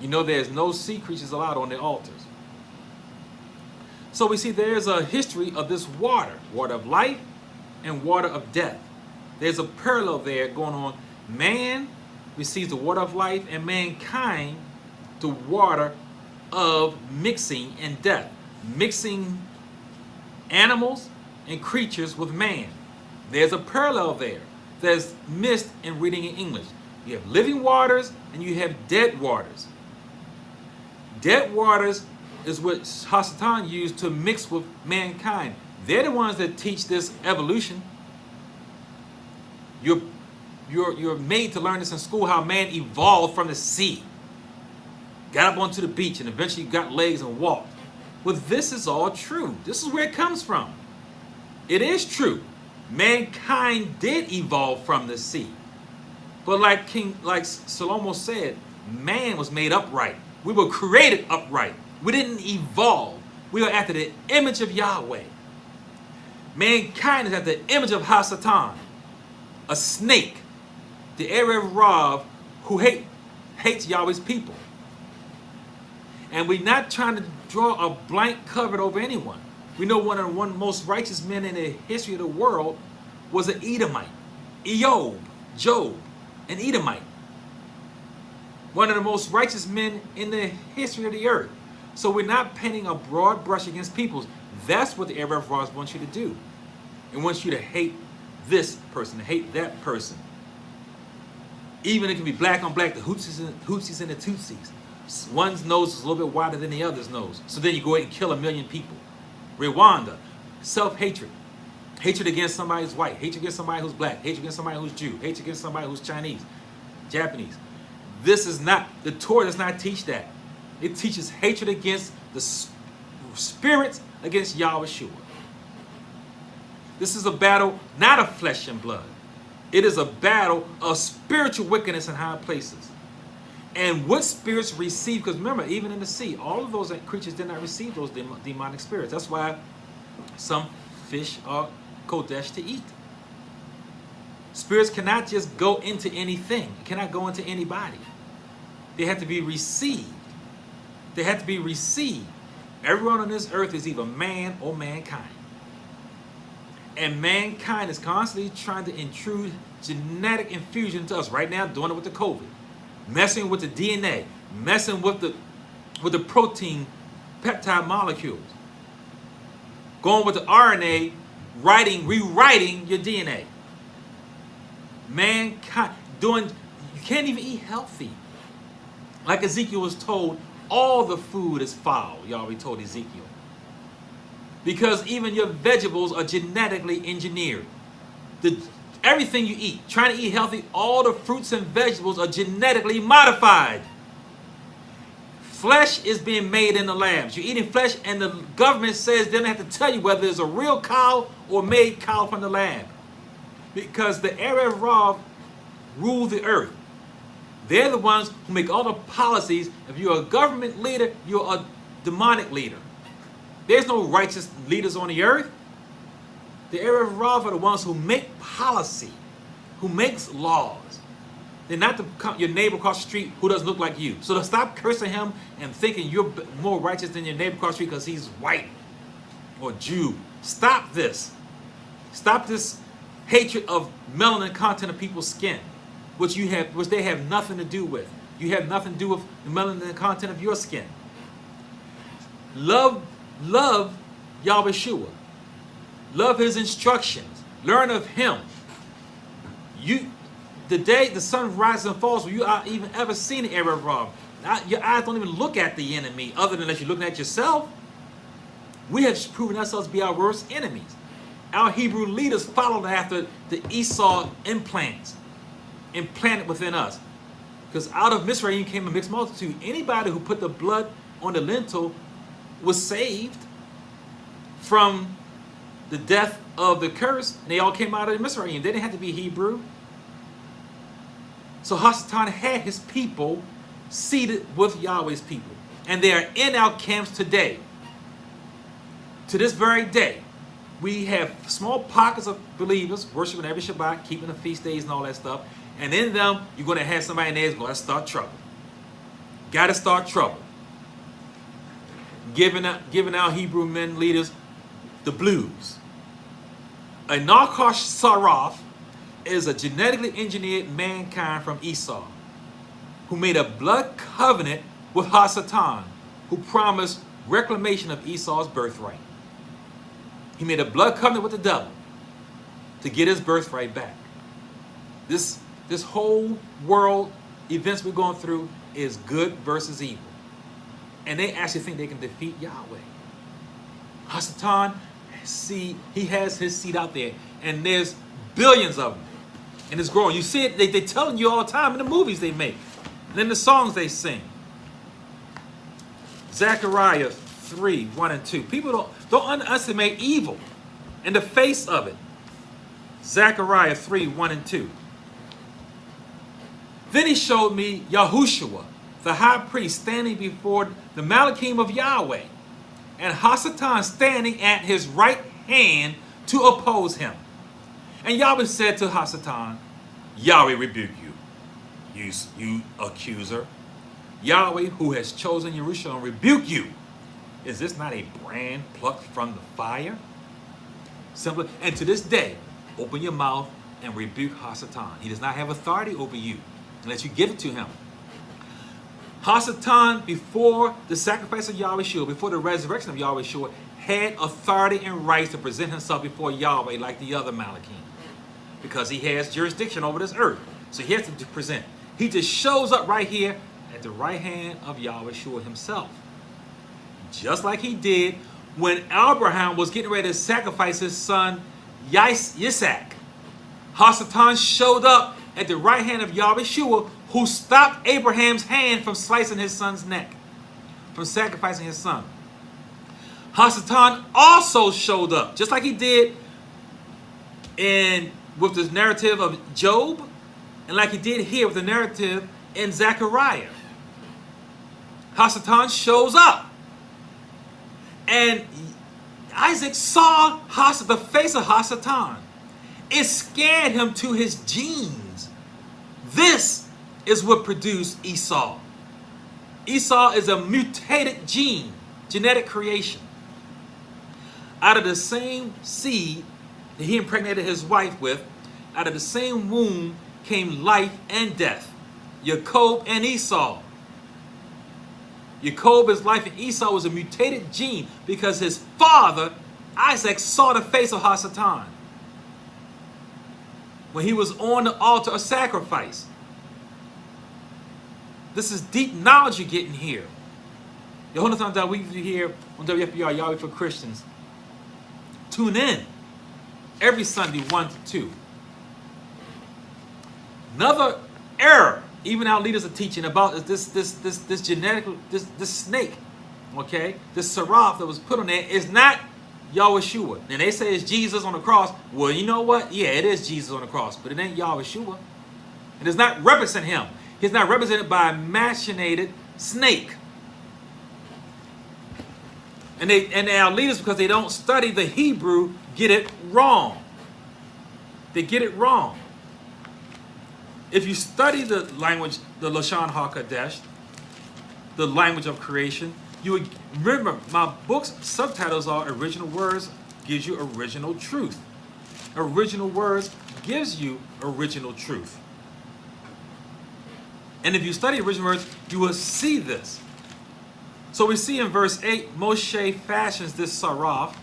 You know, there's no sea creatures allowed on the altars. So we see there's a history of this water, water of life and water of death. There's a parallel there going on. Man receives the water of life, and mankind the water of mixing and death. Mixing animals and creatures with man. There's a parallel there that's missed in reading in English. You have living waters and you have dead waters. Dead waters is what Hasatan used to mix with mankind. They're the ones that teach this evolution. You're made to learn this in school, how man evolved from the sea. Got up onto the beach and eventually got legs and walked. Well, this is all true. This is where it comes from. It is true. Mankind did evolve from the sea. But like Solomon said, man was made upright. We were created upright. We didn't evolve. We are after the image of Yahweh. Mankind is after the image of Hasatan, a snake, the Erev Rav, who hates Yahweh's people. And we're not trying to draw a blank cover over anyone. We know one of the most righteous men in the history of the world was an Edomite. Job, an Edomite. One of the most righteous men in the history of the earth. So we're not painting a broad brush against peoples. That's what the Erev Rav wants you to do. It wants you to hate this person, to hate that person. Even it can be black on black, the Hootsies and the Tutsis. One's nose is a little bit wider than the other's nose. So then you go ahead and kill 1 million people. Rwanda, self-hatred. Hatred against somebody who's white. Hatred against somebody who's black. Hatred against somebody who's Jew. Hatred against somebody who's Chinese, Japanese. This is not, the Torah does not teach that. It teaches hatred against the spirits against Yahushua. This is a battle not of flesh and blood. It is a battle of spiritual wickedness in high places. And what spirits receive, because remember, even in the sea, all of those creatures did not receive those demonic spirits. That's why some fish are kodesh to eat. Spirits cannot just go into anything. Cannot go into anybody. They have to be received. They have to be received. Everyone on this earth is either man or mankind. And mankind is constantly trying to intrude genetic infusion into us. Right now, doing it with the COVID. Messing with the DNA. Messing with the protein peptide molecules. Going with the RNA, rewriting your DNA. Mankind you can't even eat healthy. Like Ezekiel was told, all the food is foul. Y'all already told Ezekiel. Because even your vegetables are genetically engineered. Everything you eat, trying to eat healthy, all the fruits and vegetables are genetically modified. Flesh is being made in the labs. You're eating flesh, and the government says they don't have to tell you whether it's a real cow or made cow from the lab. Because the Erev Rav rule the earth. They're the ones who make all the policies. If you're a government leader, you're a demonic leader. There's no righteous leaders on the earth. The Erev Rav are the ones who make policy, who makes laws. They're not your neighbor across the street who doesn't look like you. So to stop cursing him and thinking you're more righteous than your neighbor across the street because he's white or Jew. Stop this. Stop this hatred of melanin content of people's skin, which they have nothing to do with. You have nothing to do with the melanin content of your skin. Love Yahushua. Love his instructions. Learn of him. The day the sun rises and falls, will you even ever seen the Erev Rav? Your eyes don't even look at the enemy other than as you're looking at yourself. We have proven ourselves to be our worst enemies. Our Hebrew leaders followed after the Esau implants implanted within us. Because out of Mizraim came a mixed multitude. Anybody who put the blood on the lintel was saved from the death of the curse, and they all came out of Mizraim. They didn't have to be Hebrew. So Hasatan had his people seated with Yahweh's people. And they are in our camps today. To this very day, we have small pockets of believers worshiping every Shabbat, keeping the feast days and all that stuff. And in them, you're going to have somebody in there who's going to start trouble. Got to start trouble. Giving our Hebrew men leaders the blues. A Narkosh Saraf is a genetically engineered mankind from Esau who made a blood covenant with Hasatan, who promised reclamation of Esau's birthright. He made a blood covenant with the devil to get his birthright back. This whole world events we're going through is good versus evil. And they actually think they can defeat Yahweh. Hasatan, he has his seed out there, and there's billions of them. And it's growing. You see it, they're telling you all the time in the movies they make, and in the songs they sing. Zechariah 3, 1 and 2. People don't underestimate evil in the face of it. Zechariah 3, 1 and 2. Then he showed me Yahushua, the high priest, standing before the Malachim of Yahweh, and Hasatan standing at his right hand to oppose him. And Yahweh said to Hasatan, Yahweh rebuke you, you accuser. Yahweh, who has chosen Jerusalem, rebuke you. Is this not a brand plucked from the fire? Simply, and to this day, open your mouth and rebuke Hasatan. He does not have authority over you unless you give it to him. Hasatan, before the sacrifice of Yahweh, before the resurrection of Yahweh, had authority and rights to present himself before Yahweh like the other Malachim, because he has jurisdiction over this earth. So he has to present. He just shows up right here at the right hand of Yahweh himself. Just like he did when Abraham was getting ready to sacrifice his son Yitzhak. Hasatan showed up at the right hand of Yahweh, who stopped Abraham's hand from slicing his son's neck, from sacrificing his son. Hasatan also showed up, just like he did with the narrative of Job, and like he did here with the narrative in Zechariah. Hasatan shows up. And Isaac saw the face of Hasatan. It scared him to his genes. This is what produced Esau. Esau is a mutated gene, genetic creation. Out of the same seed that he impregnated his wife with, out of the same womb came life and death. Jacob and Esau. Jacob is life and Esau was a mutated gene because his father, Isaac, saw the face of Hasatan when he was on the altar of sacrifice. This is deep knowledge you're getting here. The whole time that we here on WFBR, Yahweh for Christians, tune in every Sunday 1 to 2. Another error even our leaders are teaching about this genetic, this snake, okay? This seraph that was put on there is not Yahushua. And they say it's Jesus on the cross. Well, you know what? Yeah, it is Jesus on the cross, but it ain't Yahushua. It does not represent him. He's not represented by a machinated snake. And our leaders, because they don't study the Hebrew, get it wrong. They get it wrong. If you study the language, the Lashon HaKadosh, the language of creation, you would remember my book's subtitles are Original Words gives you original truth. Original Words gives you original truth. And if you study original words, you will see this. So we see in verse 8, Moshe fashions this saraf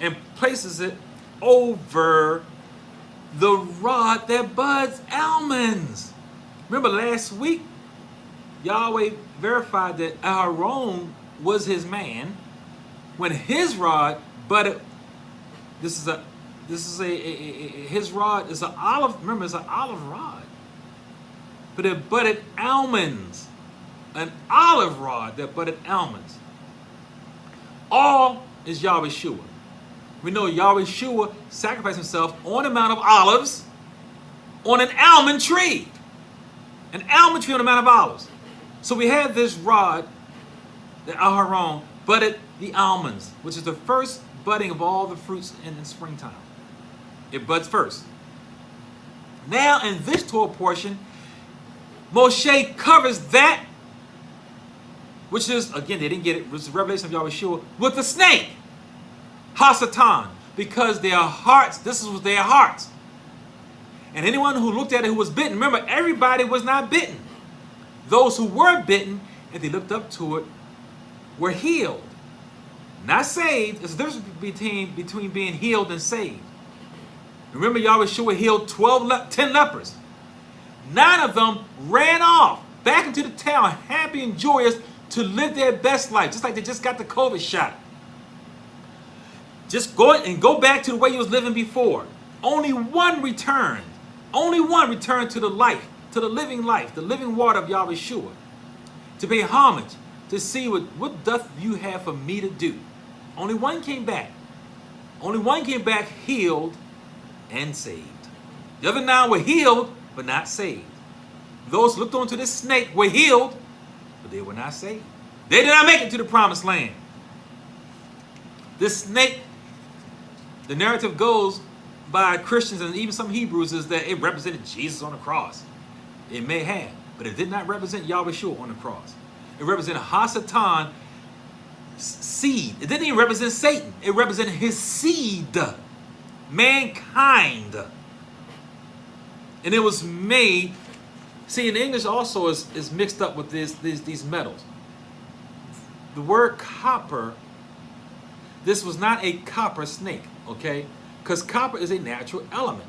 and places it over the rod that buds almonds. Remember last week, Yahweh verified that Aaron was his man when his rod budded. His rod is an olive. Remember, it's an olive rod, but it budded almonds. An olive rod that budded almonds. All is Yahushua. We know Yahweh Shua sacrificed himself on the Mount of Olives on an almond tree. An almond tree on the Mount of Olives. So we have this rod, the Aharon, budded the almonds, which is the first budding of all the fruits in springtime. It buds first. Now in this Torah portion, Moshe covers that, which is, again, they didn't get it, was the revelation of Yahweh Shua, with the snake, Hasatan, because their hearts, this was their hearts. And anyone who looked at it who was bitten, remember, everybody was not bitten. Those who were bitten, and they looked up to it, were healed. Not saved. There's a difference between being healed and saved. Remember, Yahweh Shua healed 10 lepers. 9 of them ran off back into the town, happy and joyous to live their best life, just like they just got the COVID shot. Just go back to the way you was living before. Only one returned. Only one returned to the life, to the living life, the living water of Yahweh Shua, to pay homage, to see what doth you have for me to do. Only one came back. Only one came back healed and saved. The other 9 were healed, but not saved. Those who looked onto this snake were healed, but they were not saved. They did not make it to the promised land. This snake, the narrative goes by Christians and even some Hebrews, is that it represented Jesus on the cross. It may have, but it did not represent Yahweh Shua on the cross. It represented Hasatan seed. It didn't even represent Satan. It represented his seed, mankind. And it was made, see, in English also is mixed up with these metals. The word copper, this was not a copper snake, okay? Because copper is a natural element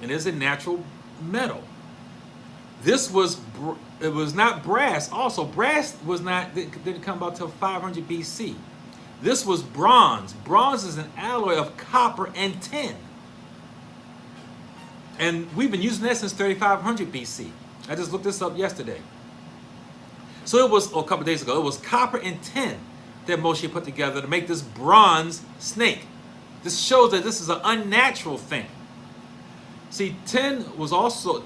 and is a natural metal. This was, it was not brass. Also, brass was not, didn't come about till 500 BC. This was bronze. Bronze is an alloy of copper and tin. And we've been using that since 3500 BC. I just looked this up yesterday. So it was, a couple days ago, it was copper and tin that Moshe put together to make this bronze snake. This shows that this is an unnatural thing. See, tin is also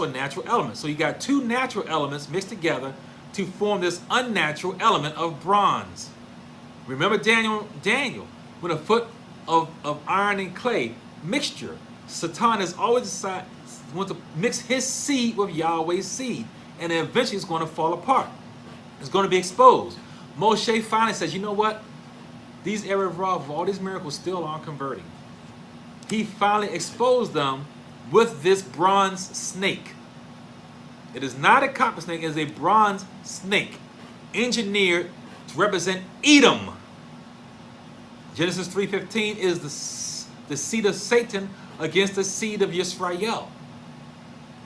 a natural element. So you got 2 natural elements mixed together to form this unnatural element of bronze. Remember Daniel, with a foot of iron and clay mixture. Satan has always decided want to mix his seed with Yahweh's seed, and then eventually it's going to fall apart. It's going to be exposed. Moshe finally says, you know what? These Erev Rav, all these miracles still aren't converting. He finally exposed them with this bronze snake. It is not a copper snake, it is a bronze snake, engineered to represent Edom. Genesis 3:15 is the seed of Satan against the seed of Yisrael.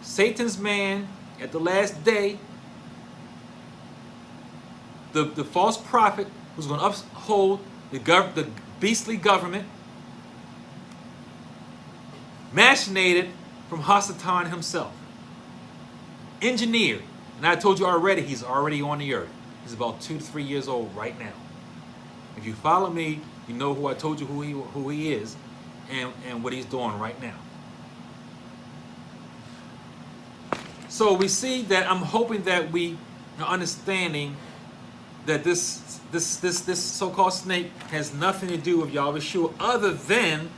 Satan's man at the last day, the false prophet who's going to uphold the beastly government, machinated from Hasatan himself. Engineered. And I told you already, he's already on the earth. He's about 2 to 3 years old right now. If you follow me, you know who I told you who he is and what he's doing right now. So we see that I'm hoping that we are understanding that this so-called snake has nothing to do with Yahweh Shua other than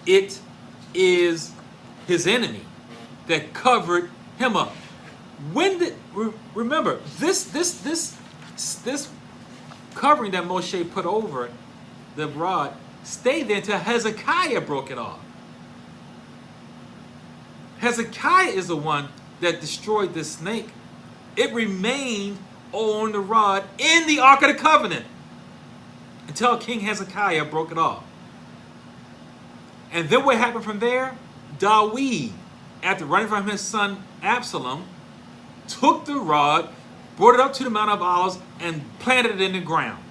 it is his enemy that covered him up. Remember this covering that Moshe put over the rod stayed there until Hezekiah broke it off. Hezekiah is the one that destroyed this snake. It remained on the rod in the Ark of the Covenant until King Hezekiah broke it off. And then what happened from there? Dawid, after running from his son Absalom, took the rod, brought it up to the Mount of Olives, and planted it in the ground.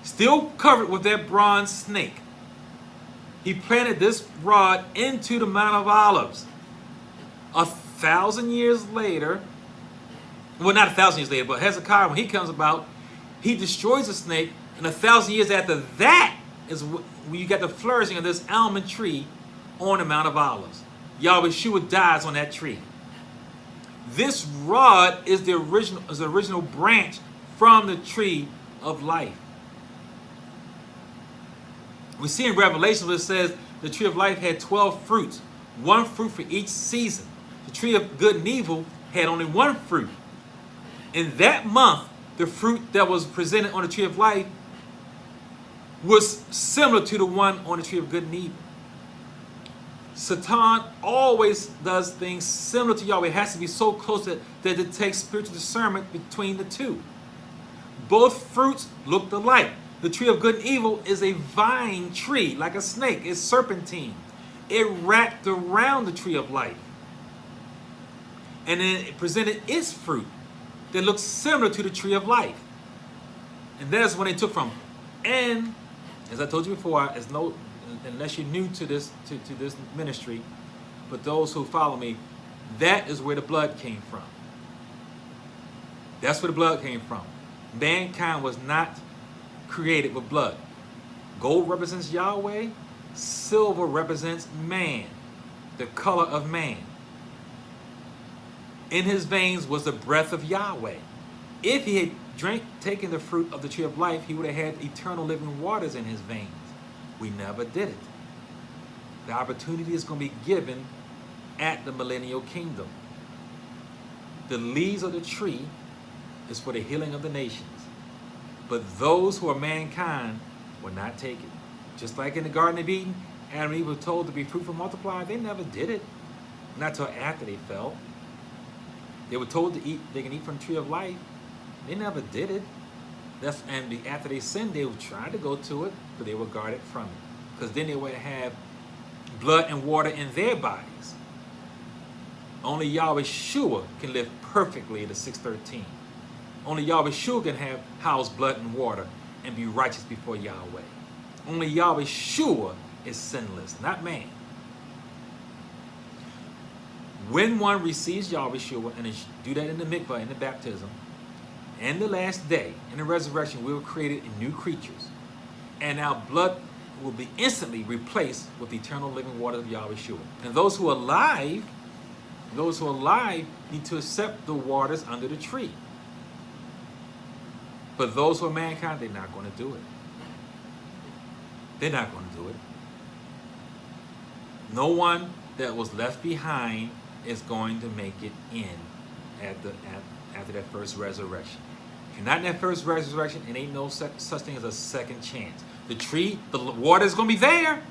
Still covered with that bronze snake. He planted this rod into the Mount of Olives. 1,000 years later, well, not 1,000 years later, but Hezekiah, when he comes about, he destroys the snake, And 1,000 years after that is when you got the flourishing of this almond tree on the Mount of Olives. Yahweh Shua dies on that tree. This rod is the original branch from the tree of life. We see in Revelation where it says the tree of life had 12 fruits, one fruit for each season. The tree of good and evil had only one fruit. In that month, the fruit that was presented on the tree of life was similar to the one on the tree of good and evil. Satan always does things similar to Yahweh. It has to be so close that it takes spiritual discernment between the two. Both fruits looked alike. The tree of good and evil is a vine tree, like a snake. It's serpentine. It wrapped around the tree of life. And then it presented its fruit that looks similar to the tree of life. And that's when they took from. And as I told you before, unless you're new to this ministry, but those who follow me, that is where the blood came from. That's where the blood came from. Mankind was not created with blood. Gold represents Yahweh. Silver represents man, the color of man. In his veins was the breath of Yahweh. If he had taken the fruit of the tree of life, he would have had eternal living waters in his veins. We never did it. The opportunity is going to be given at the millennial kingdom. The leaves of the tree is for the healing of the nations. But those who are mankind will not take it. Just like in the Garden of Eden, Adam and Eve were told to be fruitful and multiply. They never did it. Not till after they fell. They were told to eat, they can eat from the tree of life. They never did it. After they sinned, they would try to go to it, but they were guarded from it. Because then they would have blood and water in their bodies. Only Yahweh Shua can live perfectly at the 613. Only Yahweh Shua can house blood and water and be righteous before Yahweh. Only Yahweh Shua is sinless, not man. When one receives Yahweh Shua, and do that in the mikvah, in the baptism, and the last day, in the resurrection, we were created in new creatures. And our blood will be instantly replaced with the eternal living water of Yahweh Shua. And those who are alive need to accept the waters under the tree. But those who are mankind, they're not going to do it. They're not going to do it. No one that was left behind is going to make it in after that first resurrection. If you're not in that first resurrection, it ain't no such thing as a second chance. The water is going to be there,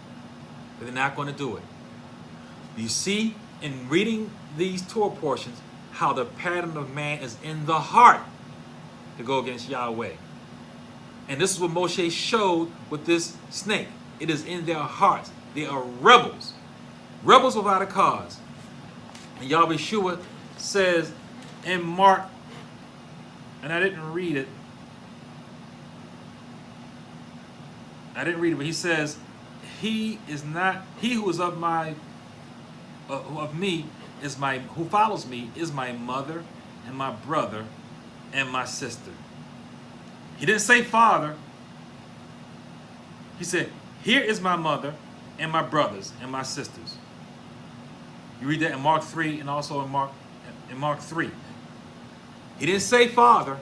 but they're not going to do it. You see, in reading these Torah portions, how the pattern of man is in the heart to go against Yahweh. And this is what Moshe showed with this snake. It is in their hearts. They are rebels. Rebels without a cause. And Yahweh Shua says in Mark, and I didn't read it. But he says, he who is of me is who follows me is my mother and my brother and my sister. He didn't say father. He said, here is my mother and my brothers and my sisters. You read that in Mark 3 and also in Mark 3. He didn't say father.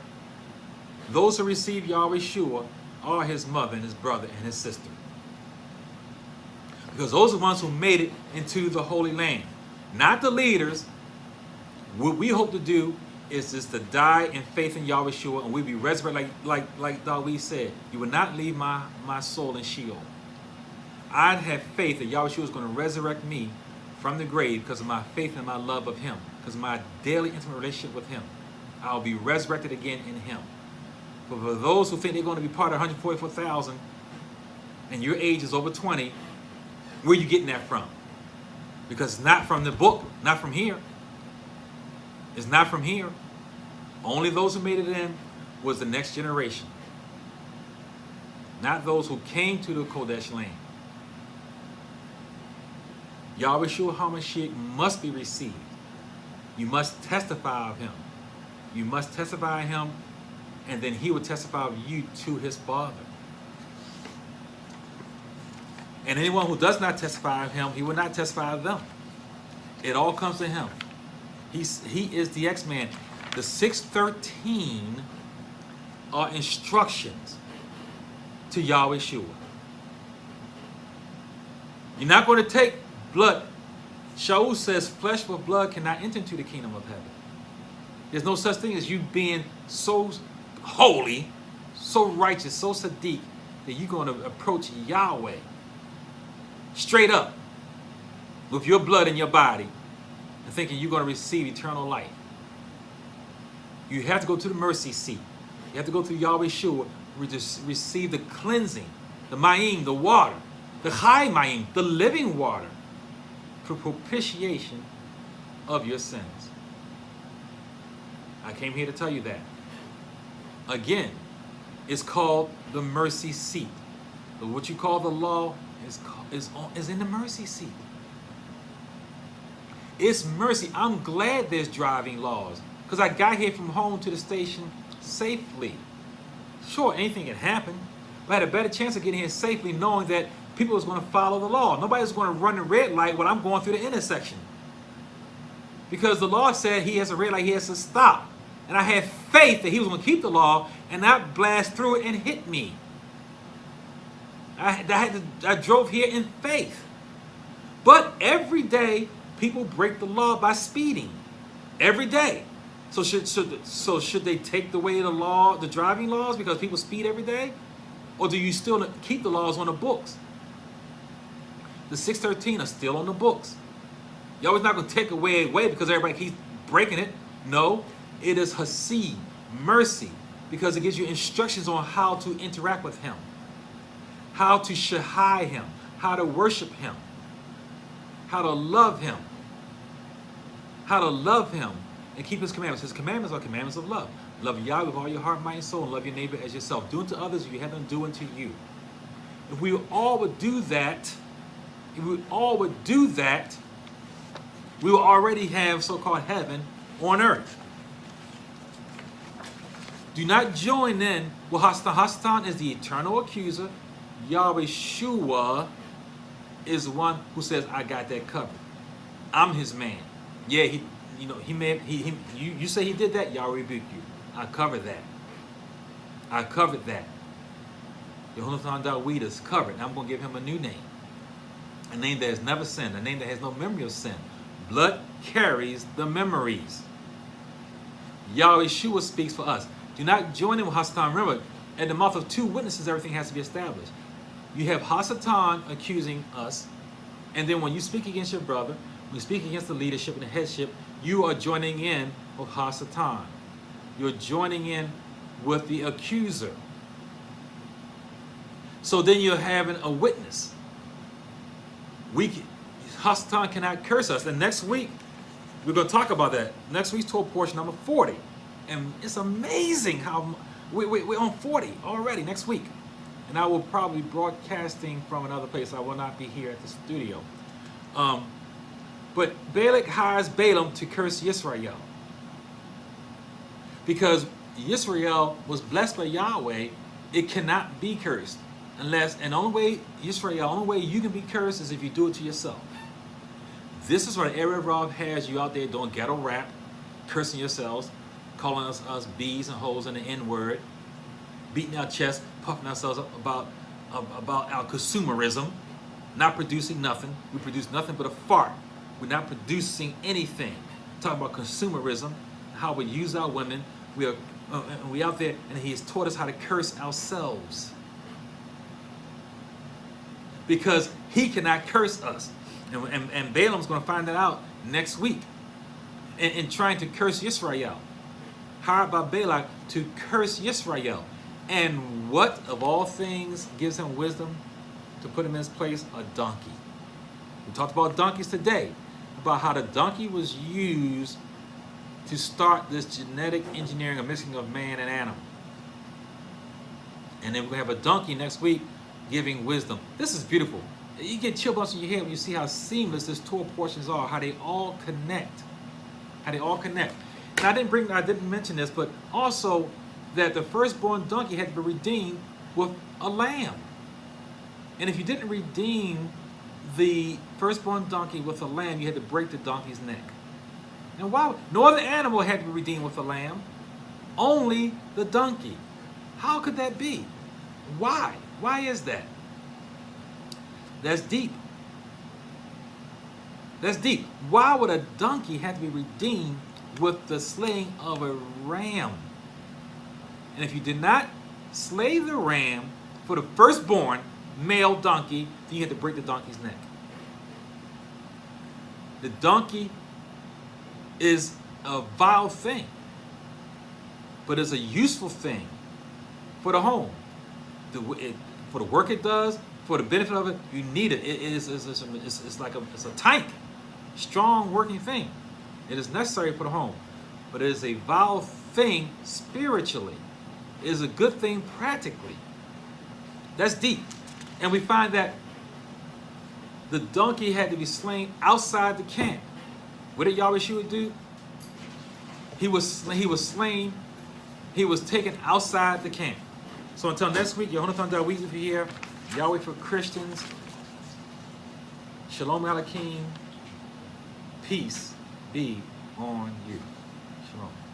Those who receive Yahweh Shua are his mother and his brother and his sister. Because those are the ones who made it into the Holy Land. Not the leaders. What we hope to do is just to die in faith in Yahweh Shua, and we'll be resurrected like Dawid said. You will not leave my soul in Sheol. I have faith that Yahweh Shua is going to resurrect me from the grave because of my faith and my love of him, because of my daily intimate relationship with him. I'll be resurrected again in him. But for those who think they're going to be part of 144,000 and your age is over 20, where are you getting that from? Because it's not from the book, not from here. It's not from here. Only those who made it in was the next generation. Not those who came to the Kodesh land. Yahweh Shua HaMashiach must be received. You must testify of him. You must testify of him, and then he will testify of you to his Father. And anyone who does not testify of him, he will not testify of them. It all comes to him. He is the X-Man. The 613 are instructions to Yahweh Shua. You're not going to take blood. Shaul says flesh with blood cannot enter into the kingdom of heaven. There's no such thing as you being so holy, so righteous, so sadiq, that you're going to approach Yahweh straight up with your blood in your body and thinking you're going to receive eternal life. You have to go to the mercy seat. You have to go to Yahweh Shua, receive the cleansing, the ma'im, the water, the chai ma'im, the living water, for propitiation of your sins. I came here to tell you that. Again, it's called the mercy seat. But what you call the law is in the mercy seat. It's mercy. I'm glad there's driving laws, because I got here from home to the station safely. Sure, anything can happen, but I had a better chance of getting here safely knowing that people was going to follow the law. Nobody was going to run the red light when I'm going through the intersection. Because the law said he has a red light, he has to stop. And I had faith that he was going to keep the law and not blast through it and hit me. I drove here in faith. But every day, people break the law by speeding. Every day. So should they take away the law, the driving laws, because people speed every day? Or do you still keep the laws on the books? The 613 are still on the books. You're always not going to take away because everybody keeps breaking it. No, it is hasid, mercy, because it gives you instructions on how to interact with him, how to shahai him, how to worship him, how to love him, and keep his commandments. His commandments are commandments of love. Love Yahweh with all your heart, mind, and soul, and love your neighbor as yourself. Do unto others as you have them do unto you. If we all would do that, we will already have so-called heaven on earth. Do not join in with Hasatan. Hasatan is the eternal accuser. Yahweh Shua is one who says, I got that covered. I'm his man. Yeah, you say he did that, Yahweh rebuke you. I covered that. Yehonathan Dawid is covered. Now I'm going to give him a new name. A name that has never sinned. A name that has no memory of sin. Blood carries the memories. Yahweh Shua speaks for us. Do not join in with Hasatan. Remember, at the mouth of two witnesses, everything has to be established. You have Hasatan accusing us, and then when you speak against your brother, when you speak against the leadership and the headship, you are joining in with Hasatan. You're joining in with the accuser. So then you're having a witness. Hasatan cannot curse us. And next week, we're going to talk about that. Next week's Torah portion number 40. And it's amazing how we're on 40 already next week. And I will probably be broadcasting from another place. I will not be here at the studio. But Balak hires Balaam to curse Yisrael. Because Yisrael was blessed by Yahweh, it cannot be cursed. And the only way you can be cursed is if you do it to yourself. This is what Erev Rav has you out there doing ghetto rap, cursing yourselves, calling us bees and hoes and the N-word, beating our chests, puffing ourselves up about our consumerism, not producing nothing. We produce nothing but a fart. We're not producing anything. Talking about consumerism, how we use our women. We out there, and he has taught us how to curse ourselves. Because he cannot curse us. And Balaam's going to find that out next week. And trying to curse Yisrael. Hired by Balak to curse Yisrael. And what, of all things, gives him wisdom to put him in his place? A donkey. We talked about donkeys today. About how the donkey was used to start this genetic engineering, a mixing of man and animal. And then we're going to have a donkey next week giving wisdom. This is beautiful. You get chill bumps in your head when you see how seamless this Torah portions are, how they all connect. And I didn't mention this, but also that the firstborn donkey had to be redeemed with a lamb. And if you didn't redeem the firstborn donkey with a lamb, you had to break the donkey's neck. And why? No other animal had to be redeemed with a lamb, only the donkey. How could that be? Why? Why is that? That's deep. That's deep. Why would a donkey have to be redeemed with the slaying of a ram? And if you did not slay the ram for the firstborn male donkey, then you had to break the donkey's neck. The donkey is a vile thing, but it's a useful thing for the home. For the work it does, for the benefit of it, you need it. It's like it's a tank, strong working thing. It is necessary for the home, but it is a vile thing spiritually. It is a good thing practically. That's deep. And we find that the donkey had to be slain outside the camp. What did Yahweh do? He was slain. He was taken outside the camp. So until next week, Yehonathan Dawid with you here. Yahweh for Christians. Shalom Aleichem. Peace be on you. Shalom.